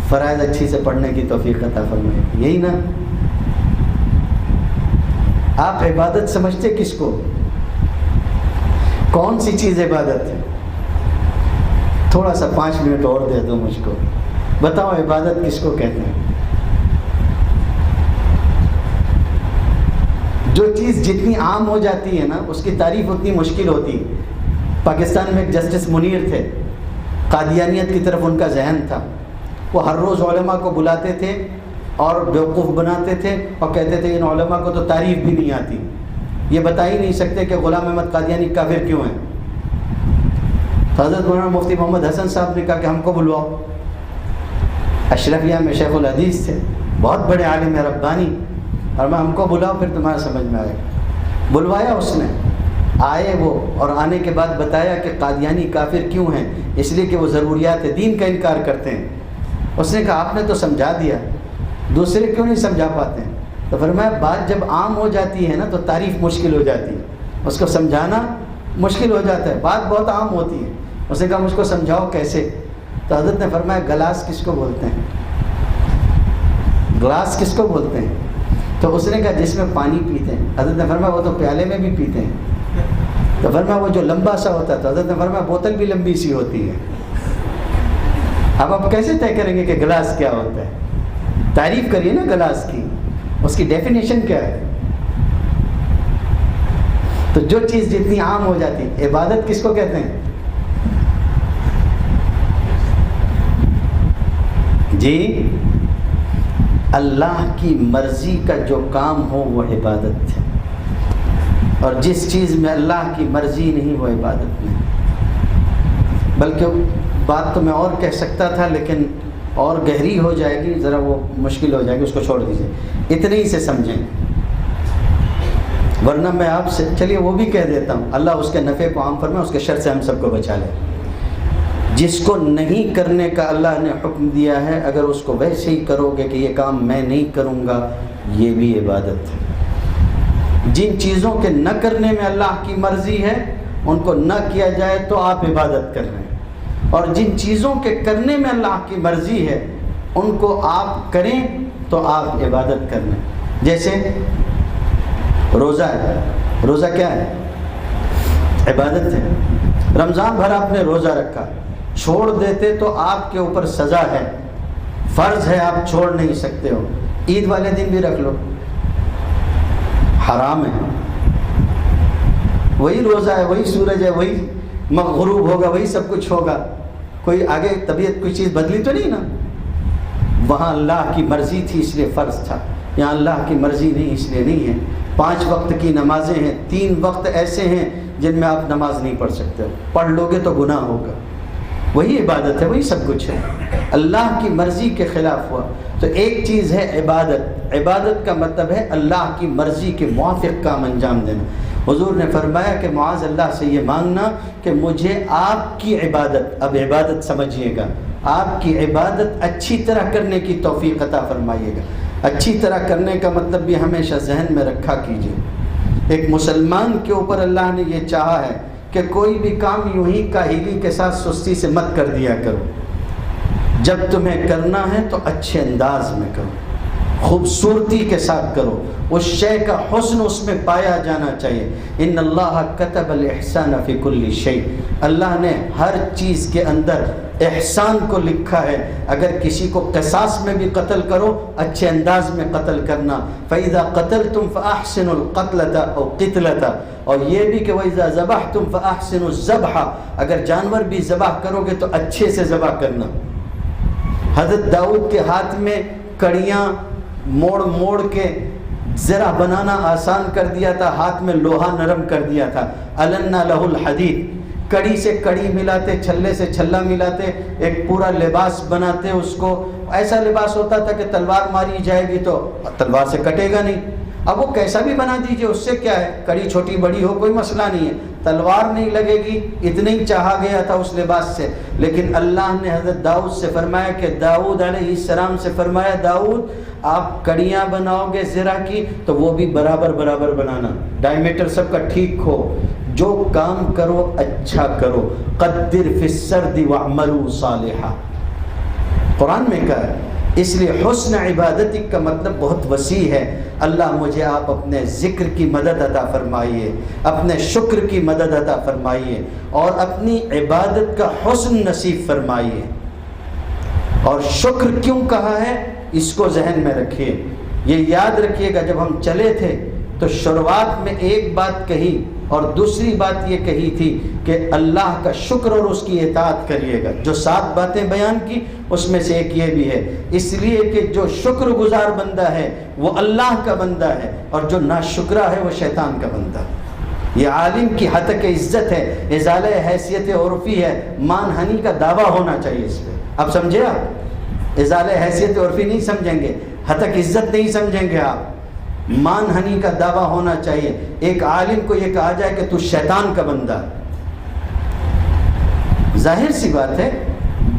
فرائض اچھی سے پڑھنے کی توفیق عطا فرمائے، یہی نا؟ آپ عبادت سمجھتے کس کو؟ کون سی چیز عبادت ہے؟ تھوڑا سا 5 منٹ اور دے دو مجھ کو، بتاؤ عبادت کس کو کہتے ہیں؟ جو چیز جتنی عام ہو جاتی ہے نا اس کی تعریف اتنی مشکل ہوتی ہے۔ پاکستان میں ایک جسٹس منیر تھے، قادیانیت کی طرف ان کا ذہن تھا، وہ ہر روز علماء کو بلاتے تھے اور بیوقوف بناتے تھے اور کہتے تھے ان علماء کو تو تعریف بھی نہیں آتی، یہ بتا ہی نہیں سکتے کہ غلام احمد قادیانی کافر کیوں ہیں۔ حضرت مولانا مفتی محمد حسن صاحب نے کہا کہ ہم کو بلواؤ۔ اشرفیہ میں شیخ الحدیث تھے، بہت بڑے عالم ربانی، اور میں ہم کو بلاؤ پھر تمہارا سمجھ میں آئے۔ بلوایا اس نے، آئے وہ، اور آنے کے بعد بتایا کہ قادیانی کافر کیوں ہیں، اس لیے کہ وہ ضروریات دین کا انکار کرتے ہیں۔ اس نے کہا آپ نے تو سمجھا دیا، دوسرے کیوں نہیں سمجھا پاتے ہیں؟ تو فرمایا بات جب عام ہو جاتی ہے نا تو تعریف مشکل ہو جاتی ہے، اس کو سمجھانا مشکل ہو جاتا ہے، بات بہت عام ہوتی ہے۔ اس نے کہا مجھ کو سمجھاؤ کیسے؟ تو حضرت نے فرمایا گلاس کس کو بولتے ہیں؟ گلاس کس کو بولتے ہیں؟ تو اس نے کہا جس میں پانی پیتے ہیں۔ حضرت نے فرمایا وہ تو پیالے میں بھی پیتے ہیں۔ تو فرمایا وہ جو لمبا سا ہوتا ہے، تو حضرت نے فرمایا بوتل بھی لمبی سی ہوتی ہے۔ اب آپ کیسے طے کریں گے کہ گلاس کیا ہوتا ہے؟ تعریف کریے نا گلاس کی، اس کی ڈیفینیشن کیا ہے؟ تو جو چیز جتنی عام ہو جاتی، عبادت کس کو کہتے ہیں؟ جی، اللہ کی مرضی کا جو کام ہو وہ عبادت ہے، اور جس چیز میں اللہ کی مرضی نہیں وہ عبادت نہیں۔ بلکہ بات تو میں اور کہہ سکتا تھا لیکن اور گہری ہو جائے گی، ذرا وہ مشکل ہو جائے گی، اس کو چھوڑ دیجیے، اتنے ہی سے سمجھیں، ورنہ میں آپ سے چلیے وہ بھی کہہ دیتا ہوں، اللہ اس کے نفع کو عام فرمائے، اس کے شر سے ہم سب کو بچا لے۔ جس کو نہیں کرنے کا اللہ نے حکم دیا ہے، اگر اس کو ویسے ہی کرو گے کہ یہ کام میں نہیں کروں گا، یہ بھی عبادت ہے۔ جن چیزوں کے نہ کرنے میں اللہ کی مرضی ہے ان کو نہ کیا جائے تو آپ عبادت کر رہے ہیں، اور جن چیزوں کے کرنے میں اللہ کی مرضی ہے ان کو آپ کریں تو آپ عبادت کر رہے ہیں۔ جیسے روزہ ہے، روزہ کیا ہے؟ عبادت ہے۔ رمضان بھر آپ نے روزہ رکھا، چھوڑ دیتے تو آپ کے اوپر سزا ہے، فرض ہے، آپ چھوڑ نہیں سکتے ہو۔ عید والے دن بھی رکھ لو، حرام ہے، وہی روزہ ہے، وہی سورج ہے، وہی غروب ہوگا، وہی سب کچھ ہوگا، کوئی آگے طبیعت کوئی چیز بدلی تو نہیں نا؟ وہاں اللہ کی مرضی تھی اس لیے فرض تھا، یہاں اللہ کی مرضی نہیں اس لیے نہیں ہے۔ 5 وقت کی نمازیں ہیں، 3 وقت ایسے ہیں جن میں آپ نماز نہیں پڑھ سکتے، پڑھ لو گے تو گناہ ہوگا، وہی عبادت ہے، وہی سب کچھ ہے، اللہ کی مرضی کے خلاف ہوا۔ تو ایک چیز ہے عبادت، عبادت کا مطلب ہے اللہ کی مرضی کے موافق کام انجام دینا۔ حضور نے فرمایا کہ معاذ اللہ سے یہ مانگنا کہ مجھے آپ کی عبادت، اب عبادت سمجھیے گا، آپ کی عبادت اچھی طرح کرنے کی توفیق عطا فرمائیے گا۔ اچھی طرح کرنے کا مطلب بھی ہمیشہ ذہن میں رکھا کیجیے، ایک مسلمان کے اوپر اللہ نے یہ چاہا ہے کہ کوئی بھی کام یوں ہی کاہلی کے ساتھ سستی سے مت کر دیا کرو، جب تمہیں کرنا ہے تو اچھے انداز میں کرو، خوبصورتی کے ساتھ کرو، اس شے کا حسن اس میں پایا جانا چاہیے۔ ان اللہ کتب الاحسان فی کل شیء، اللہ نے ہر چیز کے اندر احسان کو لکھا ہے۔ اگر کسی کو قصاص میں بھی قتل کرو، اچھے انداز میں قتل کرنا۔ فَإِذَا قَتَلْتُمْ فَأَحْسِنُوا الْقَتْلَةَ أَوْ قِتْلَةَ، اور یہ بھی کہ وَإِذَا ذَبَحْتُمْ فَأَحْسِنُوا الذَّبْحَ، اگر جانور بھی ذبح کرو گے تو اچھے سے ذبح کرنا۔ حضرت داؤد کے ہاتھ میں کڑیاں موڑ موڑ کے زرہ بنانا آسان کر دیا تھا، ہاتھ میں لوہا نرم کر دیا تھا۔ أَلَنَّا لَهُ الْحَدِيدِ، کڑی سے کڑی ملاتے، چھلے سے چھلا ملاتے، ایک پورا لباس بناتے اس کو۔ ایسا لباس ہوتا تھا کہ تلوار ماری جائے گی تو تلوار سے کٹے گا نہیں۔ اب وہ کیسا بھی بنا دیجئے، اس سے کیا ہے، کڑی چھوٹی بڑی ہو کوئی مسئلہ نہیں ہے، تلوار نہیں لگے گی، اتنا ہی چاہا گیا تھا اس لباس سے۔ لیکن اللہ نے حضرت داؤد سے فرمایا کہ داؤد علیہ السلام سے فرمایا، داؤد آپ کڑیاں بناؤ گے زرہ کی تو وہ بھی برابر برابر بنانا، ڈائمیٹر سب کا ٹھیک ہو، جو کام کرو اچھا کرو۔ قدر فی السرد واعملوا صالحا، قرآن میں کہا ہے۔ اس لیے حسن عبادت کا مطلب بہت وسیع ہے۔ اللہ مجھے آپ اپنے ذکر کی مدد عطا فرمائیے، اپنے شکر کی مدد عطا فرمائیے، اور اپنی عبادت کا حسن نصیب فرمائیے۔ اور شکر کیوں کہا ہے اس کو ذہن میں رکھیے، یہ یاد رکھیے گا۔ جب ہم چلے تھے تو شروعات میں ایک بات کہی اور دوسری بات یہ کہی تھی کہ اللہ کا شکر اور اس کی اطاعت کریے گا۔ جو 7 باتیں بیان کی اس میں سے ایک یہ بھی ہے، اس لیے کہ جو شکر گزار بندہ ہے وہ اللہ کا بندہ ہے، اور جو ناشکرا ہے وہ شیطان کا بندہ ہے۔ یہ عالم کی حتک عزت ہے، ازالہ حیثیت عرفی ہے، مان ہنی کا دعویٰ ہونا چاہیے اس پہ۔ اب سمجھے آپ، ازالہ حیثیت عرفی نہیں سمجھیں گے، حتک عزت نہیں سمجھیں گے آپ، مان ہنی کا دعویٰ ہونا چاہیے۔ ایک عالم کو یہ کہا جائے کہ تو شیطان کا بندہ، ظاہر سی بات ہے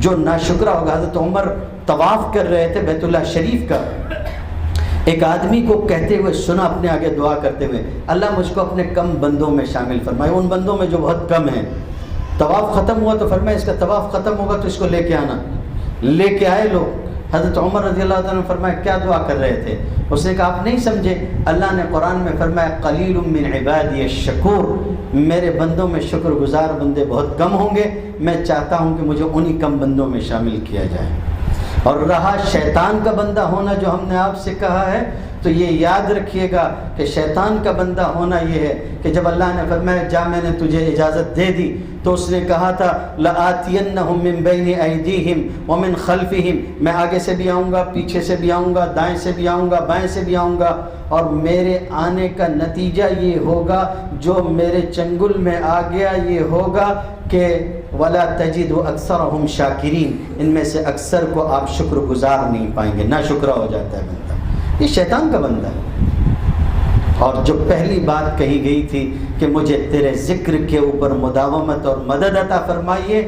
جو ناشکرا ہوگا۔ حضرت عمر طواف کر رہے تھے بیت اللہ شریف کا، ایک آدمی کو کہتے ہوئے سنا اپنے آگے دعا کرتے ہوئے، اللہ مجھ کو اپنے کم بندوں میں شامل فرمائے، ان بندوں میں جو بہت کم ہیں۔ طواف ختم ہوا تو فرمایا اس کا طواف ختم ہوگا تو اس کو لے کے آنا۔ لے کے آئے لوگ۔ حضرت عمر رضی اللہ عنہ نے فرمایا کیا دعا کر رہے تھے؟ اس نے کہا آپ نہیں سمجھے، اللہ نے قرآن میں فرمایا قلیل من عبادی الشکور، میرے بندوں میں شکر گزار بندے بہت کم ہوں گے، میں چاہتا ہوں کہ مجھے انہی کم بندوں میں شامل کیا جائے۔ اور رہا شیطان کا بندہ ہونا جو ہم نے آپ سے کہا ہے، تو یہ یاد رکھیے گا کہ شیطان کا بندہ ہونا یہ ہے کہ جب اللہ نے فرمایا جا میں نے تجھے اجازت دے دی، تو اس نے کہا تھا لآتینہم من بین ایدیہم ومن خلفہم، میں آگے سے بھی آؤں گا، پیچھے سے بھی آؤں گا، دائیں سے بھی آؤں گا، بائیں سے بھی آؤں گا، اور میرے آنے کا نتیجہ یہ ہوگا، جو میرے چنگل میں آ گیا یہ ہوگا کہ وَلَا تَجِدُ أَكْثَرَهُمْ شَاكِرِينَ، ان میں سے اکثر کو آپ شکر گزار نہیں پائیں گے، نا شکرہ ہو جاتا ہے بندہ، یہ شیطان کا بندہ ہے۔ اور جو پہلی بات کہی گئی تھی کہ مجھے تیرے ذکر کے اوپر مداومت اور مدد عطا فرمائیے،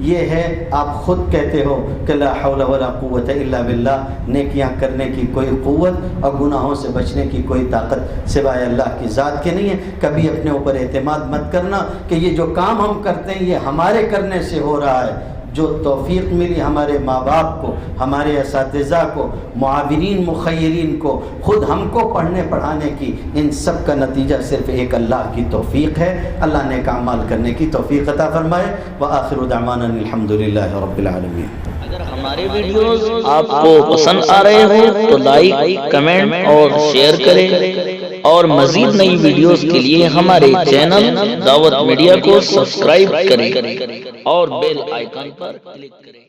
یہ ہے آپ خود کہتے ہو کہ لا حول ولا قوت الا باللہ، نیکیاں کرنے کی کوئی قوت اور گناہوں سے بچنے کی کوئی طاقت سوائے اللہ کی ذات کے نہیں ہے۔ کبھی اپنے اوپر اعتماد مت کرنا کہ یہ جو کام ہم کرتے ہیں یہ ہمارے کرنے سے ہو رہا ہے۔ جو توفیق ملی ہمارے ماں باپ کو، ہمارے اساتذہ کو، معاونین مخیرین کو، خود ہم کو پڑھنے پڑھانے کی، ان سب کا نتیجہ صرف ایک اللہ کی توفیق ہے۔ اللہ نیک اعمال کرنے کی توفیق عطا فرمائے۔ وآخر دعوانا الحمدللہ رب العالمین۔ اگر ہمارے ویڈیوز آپ کو پسند آ رہے ہوں تو لائک، کمنٹ اور شیئر کریں، اور مزید نئی ویڈیوز کے لیے ہمارے چینل دعوت میڈیا کو سبسکرائب کریں اور بیل آئیکن پر کلک کریں۔